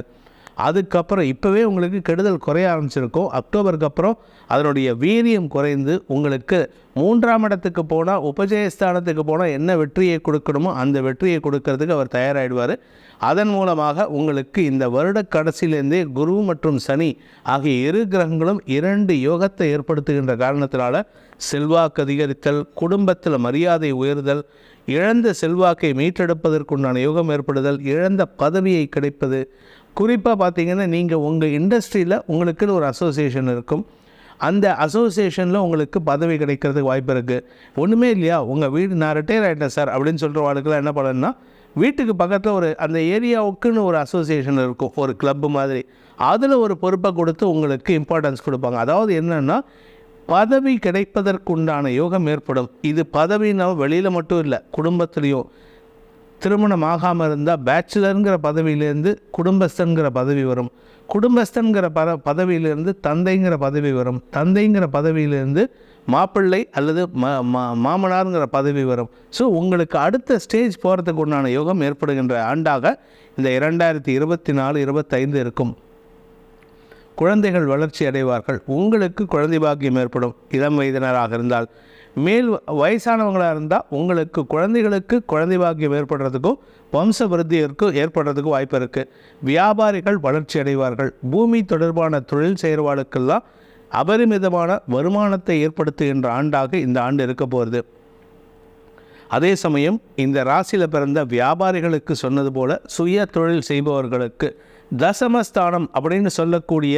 அதுக்கப்புறம் இப்போவே உங்களுக்கு கெடுதல் குறைய ஆரம்பிச்சிருக்கும். அக்டோபருக்கு அப்புறம் அதனுடைய வீரியம் குறைந்து உங்களுக்கு 3ஆம் இடத்துக்கு போனால், உபஜயஸ்தானத்துக்கு போனால் என்ன வெற்றியை கொடுக்கணுமோ அந்த வெற்றியை கொடுக்கறதுக்கு அவர் தயாராகிடுவார். அதன் மூலமாக உங்களுக்கு இந்த வருட கடைசியிலேருந்தே குரு மற்றும் சனி ஆகிய 2 கிரகங்களும் 2 யோகத்தை ஏற்படுத்துகின்ற காரணத்தினால செல்வாக்கு அதிகரித்தல், குடும்பத்தில் மரியாதை உயர்தல், இழந்த செல்வாக்கை மீட்டெடுப்பதற்குண்டான யோகம் ஏற்படுதல், இழந்த பதவியை கிடைப்பது. குறிப்பாக பார்த்தீங்கன்னா, நீங்கள் உங்கள் இண்டஸ்ட்ரியில் உங்களுக்குன்னு ஒரு அசோசியேஷன் இருக்கும். அந்த அசோசியேஷனில் உங்களுக்கு பதவி கிடைக்கிறதுக்கு வாய்ப்பு இருக்குது. ஒன்றுமே இல்லையா, உங்கள் வீடு நான் ரிட்டையர் ஆகிட்டேன் சார் அப்படின்னு சொல்கிற வாழ்க்கெல்லாம் என்ன பண்ணணும்னா, வீட்டுக்கு பக்கத்தில் அந்த ஏரியாவுக்குன்னு ஒரு அசோசியேஷன் இருக்கும், ஒரு கிளப்பு மாதிரி. அதில் ஒரு பொறுப்பை கொடுத்து உங்களுக்கு இம்பார்ட்டன்ஸ் கொடுப்பாங்க. அதாவது என்னென்னா, பதவி கிடைப்பதற்குண்டான யோகம் ஏற்படும். இது பதவின்னா வெளியில் மட்டும் இல்லை, குடும்பத்துலேயும். திருமணம் ஆகாமல் இருந்தால் பேச்சுலருங்கிற பதவியிலேருந்து குடும்பஸ்தன்கிற பதவி வரும். குடும்பஸ்தன்கிற பதவியிலேருந்து தந்தைங்கிற பதவி வரும். தந்தைங்கிற பதவியிலேருந்து மாப்பிள்ளை அல்லது மாமனாருங்கிற பதவி வரும். ஸோ உங்களுக்கு அடுத்த ஸ்டேஜ் போகிறதுக்கு உண்டான யோகம் ஏற்படுகின்ற ஆண்டாக இந்த 2024-25 இருக்கும். குழந்தைகள் வளர்ச்சி அடைவார்கள். உங்களுக்கு குழந்தை பாக்கியம் ஏற்படும். இளம் வயதினராக இருந்தால் மேல் வயசானவங்களாக இருந்தால் உங்களுக்கு குழந்தைகளுக்கு குழந்தை பாக்கியம் ஏற்படுறதுக்கும் வம்ச விருத்திக்கும் ஏற்படுறதுக்கும் வாய்ப்பு இருக்குது. வியாபாரிகள் வளர்ச்சி அடைவார்கள். பூமி தொடர்பான தொழில் செயற்பாடுக்கெல்லாம் அபரிமிதமான வருமானத்தை ஏற்படுத்துகின்ற ஆண்டாக இந்த ஆண்டு இருக்க போகிறது. அதே சமயம் இந்த ராசியில் பிறந்த வியாபாரிகளுக்கு சொன்னது போல் சுய தொழில் செய்பவர்களுக்கு தசமஸ்தானம் அப்படின்னு சொல்லக்கூடிய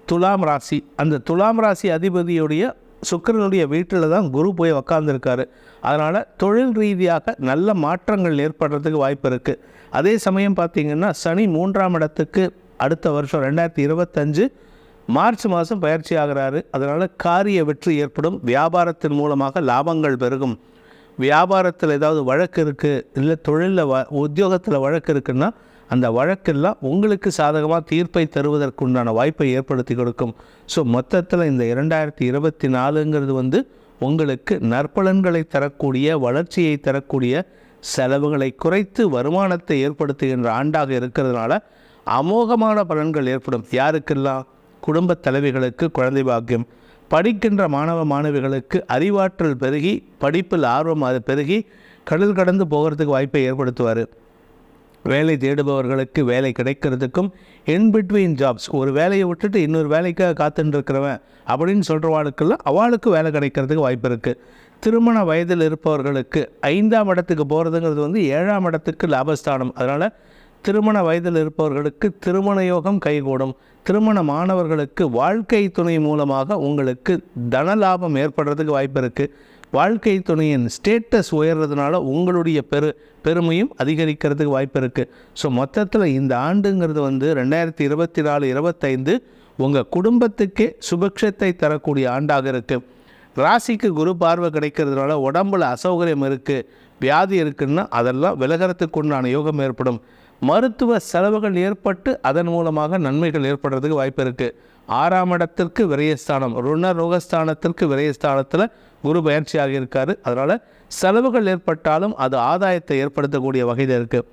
துலாம் ராசி, அந்த துலாம் ராசி அதிபதியுடைய சுக்கிரனுடைய வீட்டில் தான் குரு போய் உக்காந்துருக்காரு. அதனால் தொழில் ரீதியாக நல்ல மாற்றங்கள் ஏற்படுறதுக்கு வாய்ப்பு இருக்குது. அதே சமயம் பார்த்திங்கன்னா சனி 3ஆம் இடத்துக்கு அடுத்த வருஷம் 2025 மார்ச் மாதம் பயிற்சி ஆகிறாரு. அதனால் காரிய வெற்றி ஏற்படும். வியாபாரத்தின் மூலமாக லாபங்கள் பெருகும். வியாபாரத்தில் ஏதாவது வழக்கு இருக்குது, இல்லை தொழிலில் உத்தியோகத்தில் வழக்கு இருக்குன்னா அந்த வழக்கெல்லாம் உங்களுக்கு சாதகமாக தீர்ப்பை தருவதற்குண்டான வாய்ப்பை ஏற்படுத்தி கொடுக்கும். ஸோ மொத்தத்தில் இந்த 2024 உங்களுக்கு நற்பலன்களை தரக்கூடிய, வளர்ச்சியை தரக்கூடிய, செலவுகளை குறைத்து வருமானத்தை ஏற்படுத்துகின்ற ஆண்டாக இருக்கிறதுனால அமோகமான பலன்கள் ஏற்படும். யாருக்கெல்லாம்? குடும்ப தலைவிகளுக்கு குழந்தை பாக்கியம், படிக்கின்ற மாணவ மாணவிகளுக்கு அறிவாற்றல் பெருகி படிப்பில் ஆர்வம் அது பெருகி கடல் கடந்து போகிறதுக்கு வாய்ப்பை ஏற்படுத்துவார். வேலை தேடுபவர்களுக்கு வேலை கிடைக்கிறதுக்கும் இன்பிட்வீன் ஜாப்ஸ், ஒரு வேலையை விட்டுட்டு இன்னொரு வேலைக்காக காத்துட்டுருக்கிறவன் அப்படின்னு சொல்கிறவாளுக்கெல்லாம் அவளுக்கு வேலை கிடைக்கிறதுக்கு வாய்ப்பு இருக்குது. திருமண வயதில் இருப்பவர்களுக்கு 5ஆம் இடத்துக்கு போகிறதுங்கிறது 7ஆம் இடத்துக்கு லாபஸ்தானம். அதனால் திருமண வயதில் இருப்பவர்களுக்கு திருமண யோகம் கைகூடும். திருமண மாணவர்களுக்கு வாழ்க்கை துணை மூலமாக உங்களுக்கு தன லாபம் ஏற்படுறதுக்கு வாய்ப்பு இருக்குது. வாழ்க்கை துணையின் ஸ்டேட்டஸ் உயர்றதுனால உங்களுடைய பெருமையும் அதிகரிக்கிறதுக்கு வாய்ப்பு இருக்குது. ஸோ மொத்தத்தில் இந்த ஆண்டுங்கிறது 2024-25 உங்கள் குடும்பத்துக்கே சுபக்ஷத்தை தரக்கூடிய ஆண்டாக இருக்குது. ராசிக்கு குரு பார்வை கிடைக்கிறதுனால உடம்புல அசௌகரியம் இருக்குது, வியாதி இருக்குன்னா அதெல்லாம் விலகிறதுக்கு உண்டான யோகம் ஏற்படும். மருத்துவ செலவுகள் ஏற்பட்டு அதன் மூலமாக நன்மைகள் ஏற்படுறதுக்கு வாய்ப்பு இருக்குது. 6ஆம் இடத்திற்கு விரயஸ்தானம், ருணரோகஸ்தானத்திற்கு விரயஸ்தானத்தில் குரு பயிற்சியாக இருக்கார். அதனால் செலவுகள் ஏற்பட்டாலும் அது ஆதாயத்தை ஏற்படுத்தக்கூடிய வகையில் இருக்குது.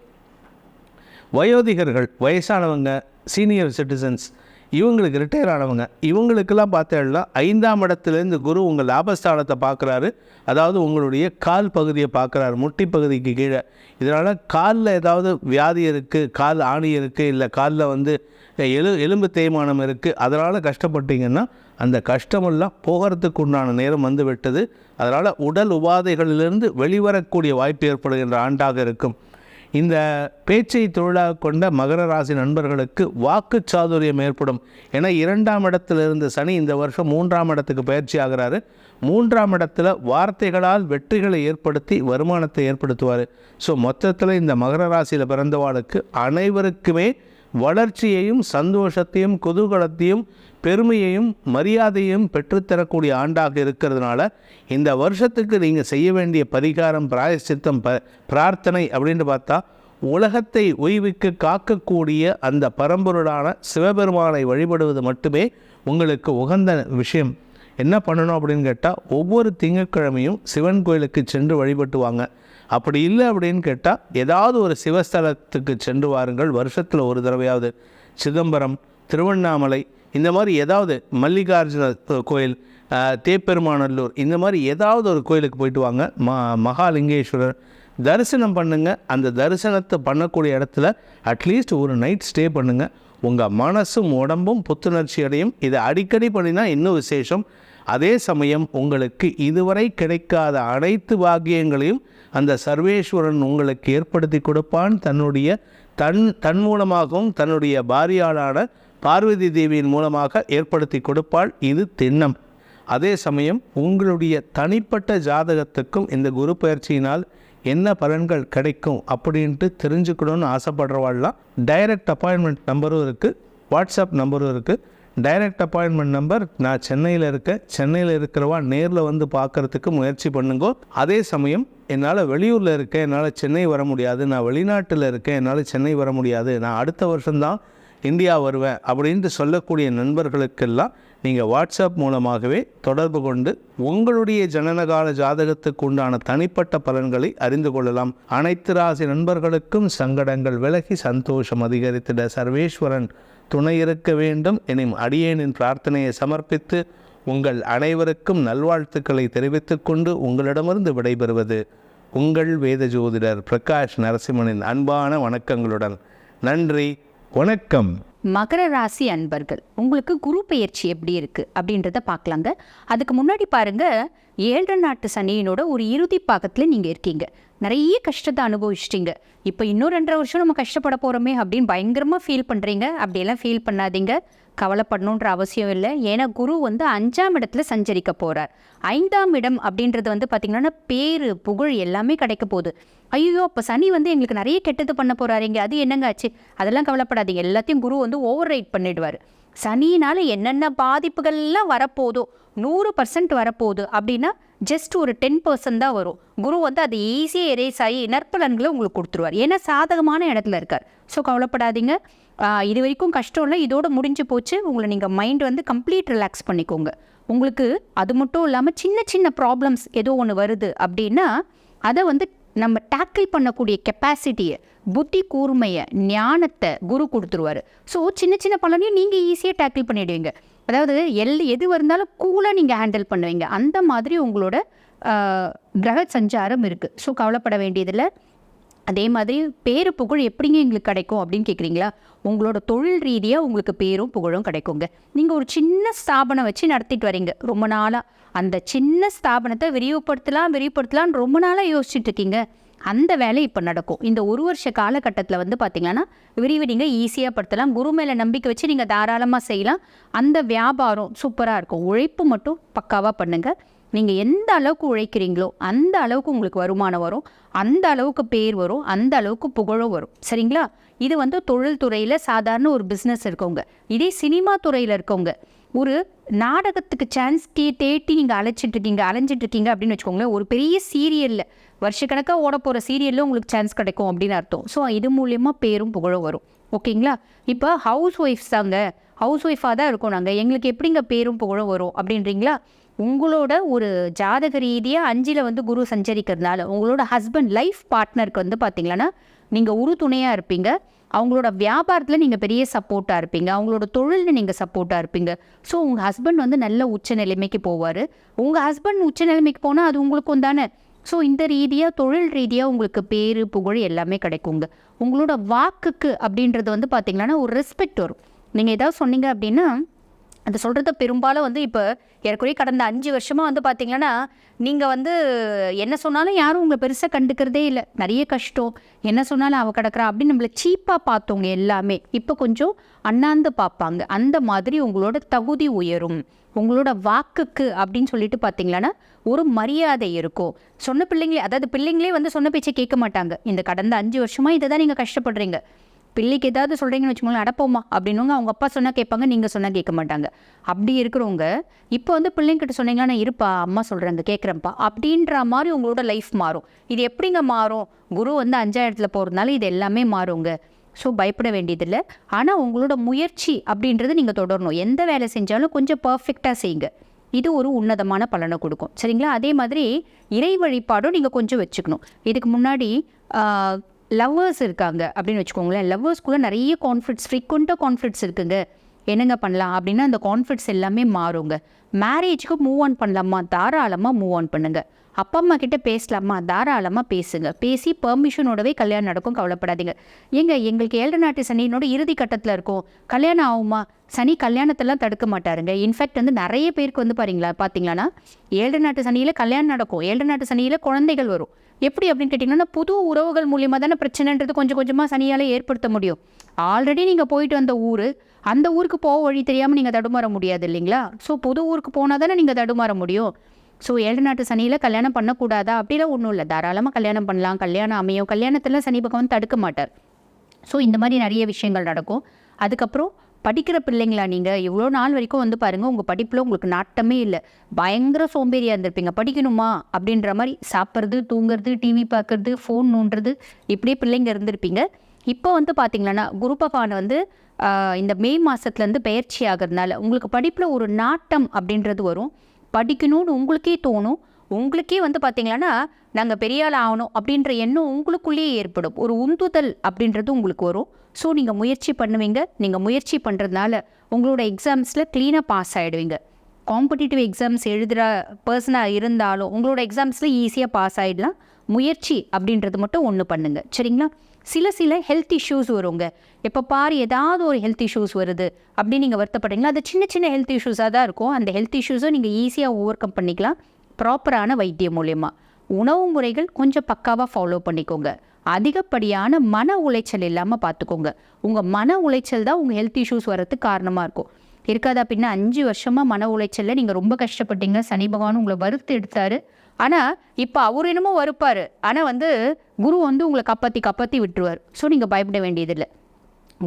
வயோதிகர்கள், வயசானவங்க, சீனியர் சிட்டிசன்ஸ், இவங்களுக்கு ரிட்டையர் ஆனவங்க, இவங்களுக்கெல்லாம் பார்த்தேன்னா 5ஆம் இடத்துலேருந்து குரு உங்கள் லாபஸ்தானத்தை பார்க்குறாரு. அதாவது உங்களுடைய கால் பகுதியை பார்க்குறாரு, முட்டி பகுதிக்கு கீழே. இதனால் காலில் ஏதாவது வியாதி இருக்குது, கால் ஆணி இருக்குது, இல்லை காலில் எலும்பு தேய்மானம் இருக்குது, அதனால் கஷ்டப்பட்டீங்கன்னா அந்த கஷ்டமெல்லாம் போகிறதுக்கு உண்டான நேரம் விட்டது. அதனால் உடல் உபாதைகளிலிருந்து வெளிவரக்கூடிய வாய்ப்பு ஏற்படுகின்ற ஆண்டாக இருக்கும். இந்த பேச்சை தொழிலாக கொண்ட மகர ராசி நண்பர்களுக்கு வாக்கு சாதுரியம் ஏற்படும். ஏன்னா 2ஆம் இடத்துல இருந்த சனி இந்த வருஷம் 3ஆம் இடத்துக்கு பயிற்சி ஆகிறாரு. 3ஆம் இடத்துல வார்த்தைகளால் வெற்றிகளை ஏற்படுத்தி வருமானத்தை ஏற்படுத்துவார். ஸோ மொத்தத்தில் இந்த மகர ராசியில் பிறந்தவாளுக்கு அனைவருக்குமே வளர்ச்சியையும் சந்தோஷத்தையும் குதூகலத்தையும் பெருமையையும் மரியாதையும் பெற்றுத்தரக்கூடிய ஆண்டாக இருக்கிறதுனால இந்த வருஷத்துக்கு நீங்கள் செய்ய வேண்டிய பரிகாரம், பிராயச்சித்தம், பிரார்த்தனை அப்படின்னு பார்த்தா உலகத்தை உய்விக்கு காக்கக்கூடிய அந்த பரம்பொருளான சிவபெருமானை வழிபடுவது மட்டுமே உங்களுக்கு உகந்த விஷயம். என்ன பண்ணணும் அப்படின்னு கேட்டால் ஒவ்வொரு திங்கட்கிழமையும் சிவன் கோயிலுக்கு சென்று வழிபட்டு வாங்க. அப்படி இல்லை அப்படின்னு கேட்டால் ஏதாவது ஒரு சிவஸ்தலத்துக்கு சென்று வாருங்கள். வருஷத்தில் ஒரு தடவையாவது சிதம்பரம், திருவண்ணாமலை, இந்த மாதிரி ஏதாவது மல்லிகார்ஜுன கோயில், தேப்பெருமாநல்லூர், இந்த மாதிரி ஏதாவது ஒரு கோயிலுக்கு போயிட்டு வாங்க. மகாலிங்கேஸ்வரர் தரிசனம் பண்ணுங்கள். அந்த தரிசனத்தை பண்ணக்கூடிய இடத்துல அட்லீஸ்ட் ஒரு நைட் ஸ்டே பண்ணுங்கள். உங்கள் மனசும் உடம்பும் புத்துணர்ச்சி அடையும். இதை அடிக்கடி பண்ணினா இன்னும் விசேஷம். அதே சமயம் உங்களுக்கு இதுவரை கிடைக்காத அனைத்து பாக்கியங்களையும் அந்த சர்வேஸ்வரன் உங்களுக்கு ஏற்படுத்தி கொடுப்பான். தன் மூலமாகவும் தன்னுடைய பாரியாளான பார்வதி தேவியின் மூலமாக ஏற்படுத்தி கொடுப்பாள். இது திண்ணம். அதே சமயம் உங்களுடைய தனிப்பட்ட ஜாதகத்துக்கும் இந்த குரு பயிற்சியினால் என்ன பலன்கள் கிடைக்கும் அப்படின்ட்டு தெரிஞ்சுக்கணும்னு ஆசைப்படுறவாள்லாம் டைரக்ட் அப்பாயின்மெண்ட் நம்பரும் இருக்குது, வாட்ஸ்அப் நம்பரும் இருக்குது. டைரக்ட் அப்பாயின்மெண்ட் நம்பர், நான் சென்னையில் இருக்கேன், சென்னையில் இருக்கிறவா நேரில் பார்க்குறதுக்கு முயற்சி பண்ணுங்கோ. அதே சமயம் என்னால் வெளியூரில் இருக்கேன், என்னால் சென்னை வர முடியாது, நான் வெளிநாட்டில் இருக்கேன், என்னால் சென்னை வர முடியாது, நான் அடுத்த வருஷம்தான் இந்தியா வருவேன் அப்படின்ட்டு சொல்லக்கூடிய நண்பர்களுக்கெல்லாம் நீங்கள் வாட்ஸ்அப் மூலமாகவே தொடர்பு கொண்டு உங்களுடைய ஜனனகால ஜாதகத்துக்கு உண்டான தனிப்பட்ட பலன்களை அறிந்து கொள்ளலாம். அனைத்து ராசி நண்பர்களுக்கும் சங்கடங்கள் விலகி சந்தோஷம் அதிகரித்திட சர்வேஸ்வரன் துணை இருக்க வேண்டும் எனும் அடியேனின் பிரார்த்தனையை சமர்ப்பித்து உங்கள் அனைவருக்கும் நல்வாழ்த்துக்களை தெரிவித்துக் கொண்டு உங்களிடமிருந்து விடைபெறுவது உங்கள் வேத ஜோதிடர் பிரகாஷ் நரசிம்மனின் அன்பான வணக்கங்களுடன். நன்றி, வணக்கம். மகர ராசி அன்பர்கள், உங்களுக்கு குரு பெயர்ச்சி எப்படி இருக்கு அப்படின்றத பார்க்கலாங்க. அதுக்கு முன்னாடி பாருங்க, 7 நாட்டு சனியினோட ஒரு இறுதி பாகத்தில் நீங்கள் இருக்கீங்க. நிறைய கஷ்டத்தை அனுபவிச்சிட்டிங்க. இப்போ இன்னும் 2.5 வருஷம் நம்ம கஷ்டப்பட போகிறோமே அப்படின்னு பயங்கரமாக ஃபீல் பண்ணுறீங்க. அப்படியெல்லாம் ஃபீல் பண்ணாதீங்க, கவலைப்படணுன்ற அவசியம் இல்லை. ஏன்னா குரு 5ஆம் இடத்துல சஞ்சரிக்க போகிறார். 5ஆம் இடம் அப்படின்றது பார்த்திங்கன்னா பேரு புகழ் எல்லாமே கிடைக்க போகுது. ஐயோ, அப்போ சனி எங்களுக்கு நிறைய கெட்டது பண்ண போகிறாருங்க, அது என்னங்க ஆச்சு? அதெல்லாம் கவலைப்படாதீங்க, எல்லாத்தையும் குரு ஓவர் ரைட் பண்ணிடுவார். சனியினால் என்னென்ன பாதிப்புகள்லாம் வரப்போதோ 100% வரப்போகுது அப்படின்னா ஜஸ்ட் ஒரு 10% தான் வரும். குரு அது ஈஸியாக எரேஸ் ஆகி நற்பலன்களை உங்களுக்கு கொடுத்துருவார். ஏன்னா சாதகமான இடத்துல இருக்கார். ஸோ கவலைப்படாதீங்க, இது வரைக்கும் கஷ்டம் இல்லை, இதோடு முடிஞ்சு போச்சு. உங்களை நீங்கள் மைண்ட் கம்ப்ளீட் ரிலாக்ஸ் பண்ணிக்கோங்க. உங்களுக்கு அது மட்டும் இல்லாமல் சின்ன சின்ன ப்ராப்ளம்ஸ் ஏதோ ஒன்று வருது அப்படின்னா அதை நம்ம டேக்கிள் பண்ணக்கூடிய கெப்பாசிட்டியை, புத்தி கூர்மையை, ஞானத்தை குரு கொடுத்துருவார். ஸோ சின்ன சின்ன பலனையும் நீங்கள் ஈஸியாக டேக்கிள் பண்ணிவிடுவீங்க. அதாவது எது இருந்தாலும் கூலாக நீங்கள் ஹேண்டில் பண்ணுவீங்க. அந்த மாதிரி உங்களோட கிரக சஞ்சாரம் இருக்குது. ஸோ கவலைப்பட வேண்டியதில்லை. அதே மாதிரி பேரு புகழ் எப்படிங்க எங்களுக்கு கிடைக்கும் அப்படின்னு கேட்குறீங்களா? உங்களோட தொழில் ரீதியாக உங்களுக்கு பேரும் புகழும் கிடைக்குங்க. நீங்கள் ஒரு சின்ன ஸ்தாபனம் வச்சு நடத்திட்டு வரீங்க ரொம்ப நாளாக. அந்த சின்ன ஸ்தாபனத்தை விரிவுபடுத்தலான்னு ரொம்ப நாளாக யோசிச்சுட்டு இருக்கீங்க. அந்த வேலை இப்போ நடக்கும். இந்த 1 வருஷ காலகட்டத்தில் பார்த்திங்கன்னா விரிவு நீங்கள் ஈஸியாக படுத்தலாம். குரு மேலே நம்பிக்கை வச்சு நீங்கள் தாராளமாக செய்யலாம். அந்த வியாபாரம் சூப்பராக இருக்கும். உழைப்பு மட்டும் பக்காவாக பண்ணுங்கள். நீங்கள் எந்த அளவுக்கு உழைக்கிறீங்களோ அந்த அளவுக்கு உங்களுக்கு வருமானம் வரும், அந்த அளவுக்கு பேர் வரும், அந்த அளவுக்கு புகழும் வரும். சரிங்களா? இது தொழில் துறையில் சாதாரண ஒரு பிஸ்னஸ் இருக்கவங்க. இதே சினிமா துறையில் இருக்கவங்க, ஒரு நாடகத்துக்கு சான்ஸ் தேட்டி நீங்கள் அலைஞ்சிட்ருக்கீங்க அப்படின்னு வச்சுக்கோங்களேன். ஒரு பெரிய சீரியலில் வருஷக்கணக்காக ஓட போகிற சீரியலில் உங்களுக்கு சான்ஸ் கிடைக்கும் அப்படின்னு அர்த்தம். ஸோ இது மூலியமாக பேரும் புகழும் வரும். ஓகேங்களா? இப்போ ஹவுஸ் ஒய்ஃப்ஸ் தாங்க, ஹவுஸ் ஒய்ஃபாக தான் இருக்கோம் நாங்கள், எங்களுக்கு எப்படிங்க பேரும் புகழும் வரும் அப்படின்றீங்களா? உங்களோட ஒரு ஜாதக ரீதியாக 5ல் குரு சஞ்சரிக்கிறதுனால உங்களோட ஹஸ்பண்ட் லைஃப் பார்ட்னருக்கு பார்த்திங்கன்னா நீங்கள் உறுதுணையாக இருப்பீங்க. அவங்களோட வியாபாரத்தில் நீங்கள் பெரிய சப்போர்ட்டாக இருப்பீங்க. அவங்களோட தொழிலில் நீங்கள் சப்போர்ட்டாக இருப்பீங்க. ஸோ உங்கள் ஹஸ்பண்ட் நல்ல உச்ச நிலைமைக்கு போவார். உங்கள் ஹஸ்பண்ட் உச்ச நிலைமைக்கு போனால் அது உங்களுக்கும் தானே. ஸோ இந்த ரீதியாக தொழில் ரீதியாக உங்களுக்கு பேரு புகழ் எல்லாமே கிடைக்குங்க. உங்களோட வாக்குக்கு அப்படின்றது பார்த்திங்கன்னா ஒரு ரெஸ்பெக்ட் வரும். நீங்கள் ஏதாவது சொன்னீங்க அப்படின்னா அது சொல்கிறத பெரும்பாலும் இப்போ ஏற்கனவே கடந்த 5 வருஷமாக பார்த்திங்கன்னா நீங்கள் என்ன சொன்னாலும் யாரும் உங்களை பெருசாக கண்டுக்கிறதே இல்லை. நிறைய கஷ்டம், என்ன சொன்னாலும் அவள் கிடக்கிறா அப்படின்னு நம்மளை சீப்பாக பார்த்தவங்க எல்லாமே இப்போ கொஞ்சம் அண்ணாந்து பார்ப்பாங்க. அந்த மாதிரி உங்களோட தகுதி உயரும். உங்களோட வாக்குக்கு அப்படின்னு சொல்லிட்டு பார்த்திங்கன்னா ஒரு மரியாதை இருக்கும். சொன்ன பிள்ளைங்களே, அதாவது பிள்ளைங்களே சொன்ன பேச்சை கேட்க மாட்டாங்க. இந்த கடந்த 5 வருஷமாக இதை தான் நீங்கள் கஷ்டப்படுறீங்க. பிள்ளைக்கு ஏதாவது சொல்கிறீங்கன்னு வச்சுக்கோங்களேன், அடப்போமா அப்படின்னுங்க. அவங்க அப்பா சொன்னால் கேட்பாங்க, நீங்கள் சொன்னால் கேட்க மாட்டாங்க. அப்படி இருக்கிறவங்க இப்போ பிள்ளைங்கிட்ட சொன்னீங்கன்னா, நான் இருப்பா, அம்மா சொல்கிறாங்க, கேட்குறேன்ப்பா அப்படின்ற மாதிரி உங்களோட லைஃப் மாறும். இது எப்படிங்க மாறும்? குரு 5ஆம் இடத்துல போகிறதுனால இது எல்லாமே மாறுங்க. ஸோ பயப்பட வேண்டியதில்லை. ஆனால் உங்களோட முயற்சி அப்படின்றது நீங்கள் தொடரணும். எந்த வேலை செஞ்சாலும் கொஞ்சம் பர்ஃபெக்டாக செய்யுங்க. இது ஒரு உன்னதமான பலனை கொடுக்கும். சரிங்களா? அதே மாதிரி இறை வழிபாடும் நீங்கள் கொஞ்சம் வச்சுக்கணும். இதுக்கு முன்னாடி லவ்வர்ஸ் இருக்காங்க அப்படின்னு வச்சுக்கோங்களேன். லவ்வர்ஸ்குள்ளே நிறைய ஃப்ரீக்வெண்ட்டாக கான்ஃப்ளிக்ட்ஸ் இருக்குங்க. என்னங்க பண்ணலாம் அப்படின்னா அந்த கான்ஃப்ளிக்ட்ஸ் எல்லாமே மாறுங்க. மேரேஜுக்கு மூவ் ஆன் பண்ணலாமா? தாராளமாக மூவ் ஆன் பண்ணுங்கள். அப்பா அம்மா கிட்டே பேசலாமா? தாராளமாக பேசுங்க. பேசி பெர்மிஷனோடவே கல்யாணம் நடக்கும், கவலைப்படாதீங்க. எங்களுக்கு 7 நாட்டு சனியினோட இறுதி கட்டத்தில் இருக்கும், கல்யாணம் ஆகுமா? சனி கல்யாணத்தெல்லாம் தடுக்க மாட்டாருங்க. இன்ஃபேக்ட் நிறைய பேருக்கு பார்த்தீங்கன்னா 7 நாட்டு சனியில் கல்யாணம் நடக்கும், 7 நாட்டு சனியில் குழந்தைகள் வரும். எப்படி அப்படின்னு கேட்டிங்கன்னா புது உறவுகள் மூலியமாக தானே பிரச்சனைன்றது கொஞ்சம் கொஞ்சமாக சனியால் ஏற்படுத்த முடியும். ஆல்ரெடி நீங்கள் போயிட்டு வந்த ஊர், அந்த ஊருக்கு போக வழி தெரியாமல் நீங்கள் தடுமாற முடியாது இல்லைங்களா? ஸோ புது ஊருக்கு போனால் தானே நீங்கள் தடுமாற முடியும். ஸோ 7 நாட்டு சனியில் கல்யாணம் பண்ணக்கூடாதா அப்படிலாம் ஒன்றும் இல்லை, தாராளமாக கல்யாணம் பண்ணலாம், கல்யாணம் அமையும். கல்யாணத்தில் சனி பகவான் தடுக்க மாட்டார். ஸோ இந்த மாதிரி நிறைய விஷயங்கள் நடக்கும். அதுக்கப்புறம் படிக்கிற பிள்ளைங்களா நீங்கள் இவ்வளோ நாள் வரைக்கும் பாருங்கள், உங்கள் படிப்பில் உங்களுக்கு நாட்டமே இல்லை, பயங்கர சோம்பேறியாக இருந்திருப்பீங்க. படிக்கணுமா அப்படின்ற மாதிரி சாப்பிட்றது, தூங்குறது, டிவி பார்க்குறது, ஃபோன் நோண்டுறது, இப்படியே பிள்ளைங்க இருந்திருப்பீங்க. இப்போ பார்த்தீங்கன்னா குரு பகவான் இந்த மே மாதத்துலேருந்து பயிற்சி ஆகிறதுனால உங்களுக்கு படிப்பில் ஒரு நாட்டம் அப்படின்றது வரும். படிக்கணும்னு உங்களுக்கே தோணும். உங்களுக்கே பார்த்தீங்கன்னா நாங்கள் பெரிய ஆள் ஆகணும் அப்படின்ற எண்ணம் உங்களுக்குள்ளேயே ஏற்படும். ஒரு உந்துதல் அப்படின்றது உங்களுக்கு வரும். ஸோ நீங்கள் முயற்சி பண்ணுவீங்க. நீங்கள் முயற்சி பண்ணுறதுனால உங்களோட எக்ஸாம்ஸில் க்ளீனாக பாஸ் ஆகிடுவீங்க. காம்படிட்டிவ் எக்ஸாம்ஸ் எழுதுகிற பர்சனாக இருந்தாலும் உங்களோட எக்ஸாம்ஸில் ஈஸியாக பாஸ் ஆகிடலாம். முயற்சி அப்படின்றது மட்டும் ஒன்று பண்ணுங்க, சரிங்களா? சில ஹெல்த் இஷ்யூஸ் வருங்க. எப்போ பாரு ஏதாவது ஒரு ஹெல்த் இஷ்யூஸ் வருது அப்படின்னு நீங்கள் வருத்தப்படுறீங்களா? அது சின்ன ஹெல்த் இஷ்யூஸாக தான் இருக்கும். அந்த ஹெல்த் இஷ்யூஸும் நீங்கள் ஈஸியாக ஓவர் கம் பண்ணிக்கலாம் ப்ராப்பரான வைத்தியம் மூலயமா. உணவு முறைகள் கொஞ்சம் பக்காவாக ஃபாலோ பண்ணிக்கோங்க. அதிகப்படியான மன உளைச்சல் இல்லாமல் பார்த்துக்கோங்க. உங்கள் மன உளைச்சல் தான் உங்கள் ஹெல்த் இஷ்யூஸ் வரதுக்கு காரணமாக இருக்கும். இருக்காதா பின்ன 5 வருஷமாக மன உளைச்சலில் நீங்கள் ரொம்ப கஷ்டப்பட்டீங்க. சனி பகவான் உங்களை வறுத்து எடுத்தார். ஆனால் இப்போ அவர் என்னமோ வறுப்பார், ஆனால் குரு உங்களை காப்பாற்றி விட்டுருவார். ஸோ நீங்கள் பயப்பட வேண்டியதில்லை.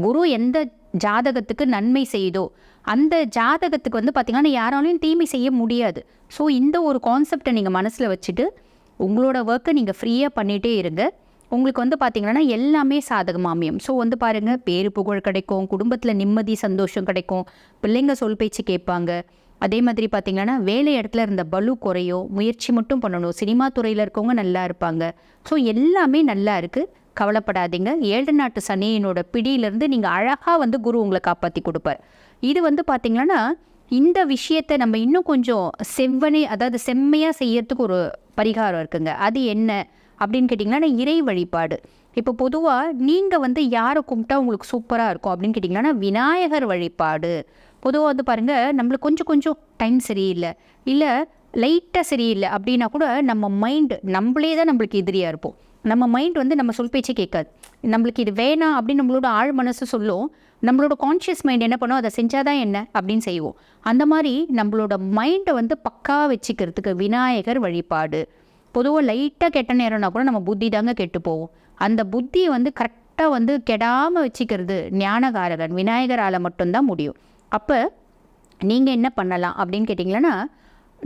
குரு எந்த ஜாதகத்துக்கு நன்மை செய்தோ அந்த ஜாதகத்துக்கு பார்த்திங்கன்னா யாராலையும் தீமை செய்ய முடியாது. ஸோ இந்த ஒரு கான்செப்டை நீங்கள் மனசில் வச்சுட்டு உங்களோட ஒர்க்கை நீங்கள் ஃப்ரீயாக பண்ணிகிட்டே இருங்க. உங்களுக்கு பார்த்திங்கன்னா எல்லாமே சாதகமாக அமையும். ஸோ பாருங்கள், பேரு புகழ் கிடைக்கும், குடும்பத்தில் நிம்மதி சந்தோஷம் கிடைக்கும், பிள்ளைங்க சொல் பேச்சு கேட்பாங்க. அதே மாதிரி பார்த்திங்கன்னா வேலை இடத்துல இருந்த பலு குறையும், முயற்சி மட்டும் பண்ணணும். சினிமா துறையில் இருக்கவங்க நல்லா இருப்பாங்க. ஸோ எல்லாமே நல்லா இருக்குது, கவலைப்படாதீங்க. 7 நாட்டு சனியினோட பிடியிலேருந்து நீங்கள் அழகாக குரு உங்களை காப்பாற்றி கொடுப்பார். இது பார்த்திங்கன்னா இந்த விஷயத்தை நம்ம இன்னும் கொஞ்சம் செம்மையாக செய்யறதுக்கு ஒரு பரிகாரம் இருக்குங்க. அது என்ன அப்படின்னு கேட்டிங்கன்னா இறை வழிபாடு. இப்போ பொதுவாக நீங்கள் யாரை கும்பிட்டா உங்களுக்கு சூப்பராக இருக்கும் அப்படின்னு கேட்டிங்கன்னா விநாயகர் வழிபாடு. பொதுவாக பாருங்கள், நம்மளுக்கு கொஞ்சம் டைம் சரியில்லை, இல்லை லைட்டாக சரியில்லை அப்படின்னா கூட நம்ம மைண்டு நம்மளே தான் நம்மளுக்கு எதிரியாக இருப்போம். நம்ம மைண்ட் நம்ம சொல் பேச்சே கேட்காது. நம்மளுக்கு இது வேணாம் அப்படின்னு நம்மளோட ஆழ் மனசு சொல்லும். நம்மளோட கான்ஷியஸ் மைண்ட் என்ன பண்ணும், அதை செஞ்சாதான் என்ன அப்படின்னு செய்வோம். அந்த மாதிரி நம்மளோட மைண்டை பக்கா வச்சுக்கிறதுக்கு விநாயகர் வழிபாடு. பொதுவாக லைட்டாக கெட்ட நேரம்னா கூட நம்ம புத்தி தாங்க கெட்டு போவோம். அந்த புத்தியை கரெக்டாக கெடாமல் வச்சுக்கிறது ஞானகாரகன் விநாயகரால் மட்டும்தான் முடியும். அப்போ நீங்கள் என்ன பண்ணலாம் அப்படின்னு கேட்டிங்கன்னா,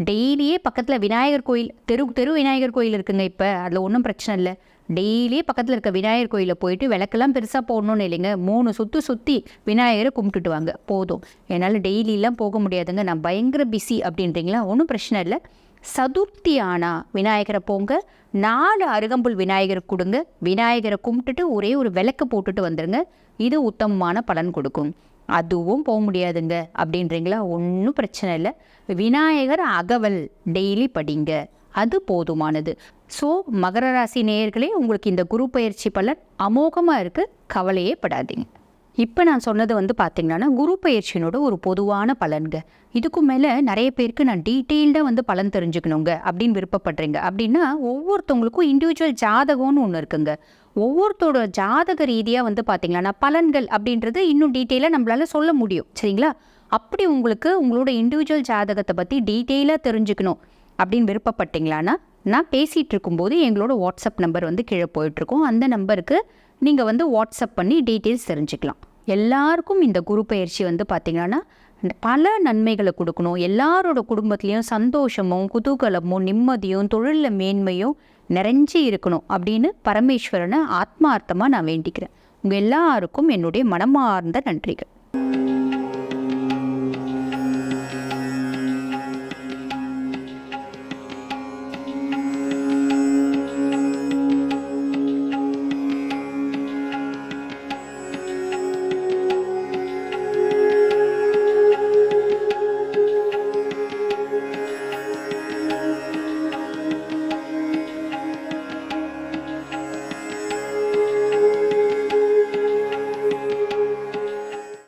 டெய்லியே பக்கத்தில் விநாயகர் கோயில், தெரு விநாயகர் கோயில் இருக்குங்க. இப்போ அதில் ஒன்றும் பிரச்சனை இல்லை. டெய்லியே பக்கத்தில் இருக்க விநாயகர் கோயிலில் போயிட்டு விளக்கெல்லாம் பெருசாக போடணும்னு இல்லைங்க, 3 சுற்றி விநாயகரை கும்பிட்டுட்டு வாங்க போதும். என்னால் டெய்லியெலாம் போக முடியாதுங்க, நான் பயங்கர பிஸி அப்படின்றீங்களா, ஒன்றும் பிரச்சனை இல்லை. சதுர்த்தி ஆனால் விநாயகரை போங்க, 4 அருகம்புல் விநாயகரை கொடுங்க, விநாயகரை கும்பிட்டுட்டு ஒரே ஒரு விளக்கு போட்டுட்டு வந்துடுங்க. இது உத்தமமான பலன் கொடுக்கும். அதுவும் போக முடியாதுங்க அப்படின்றீங்களா, ஒன்றும் பிரச்சனை இல்லை. விநாயகர் அகவல் டெய்லி படிங்க, அது போதுமானது. ஸோ மகர ராசி நேயர்களே, உங்களுக்கு இந்த குரு பயிற்சி பலன் அமோகமாக இருக்குது, கவலையே படாதீங்க. இப்போ நான் சொன்னது பார்த்திங்கன்னா குரு பயிற்சியினோட ஒரு பொதுவான பலன்க. இதுக்கும் மேலே நிறைய பேருக்கு நான் டீட்டெயில்டாக பலன் தெரிஞ்சுக்கணுங்க அப்படின்னு விருப்பப்படுறீங்க அப்படின்னா, ஒவ்வொருத்தவங்களுக்கும் இண்டிவிஜுவல் ஜாதகம்னு ஒன்று இருக்குங்க. ஒவ்வொருத்தோட ஜாதக ரீதியாக பார்த்திங்கன்னா பலன்கள் அப்படின்றது இன்னும் டீட்டெயிலாக நம்மளால சொல்ல முடியும், சரிங்களா? அப்படி உங்களுக்கு உங்களோட இண்டிவிஜுவல் ஜாதகத்தை பற்றி டீட்டெயிலாக தெரிஞ்சுக்கணும் அப்படின்னு விருப்பப்பட்டீங்களான்னா, நான் பேசிகிட்டு இருக்கும்போது எங்களோட வாட்ஸ்அப் நம்பர் கீழே போயிட்டுருக்கோம். அந்த நம்பருக்கு நீங்கள் வாட்ஸ்அப் பண்ணி டீட்டெயில்ஸ் தெரிஞ்சுக்கலாம். எல்லாருக்கும் இந்த குரு பயிற்சி பார்த்திங்கன்னா பல நன்மைகளை கொடுக்கணும். எல்லாரோட குடும்பத்துலேயும் சந்தோஷமும் குதூகலமும் நிம்மதியும் தொழிலில் மேன்மையும் நிறைஞ்சி இருக்கணும் அப்படின்னு பரமேஸ்வரனை ஆத்மார்த்தமாக நான் வேண்டிக்கிறேன். உங்கள் எல்லாருக்கும் என்னுடைய மனமார்ந்த நன்றிகள்.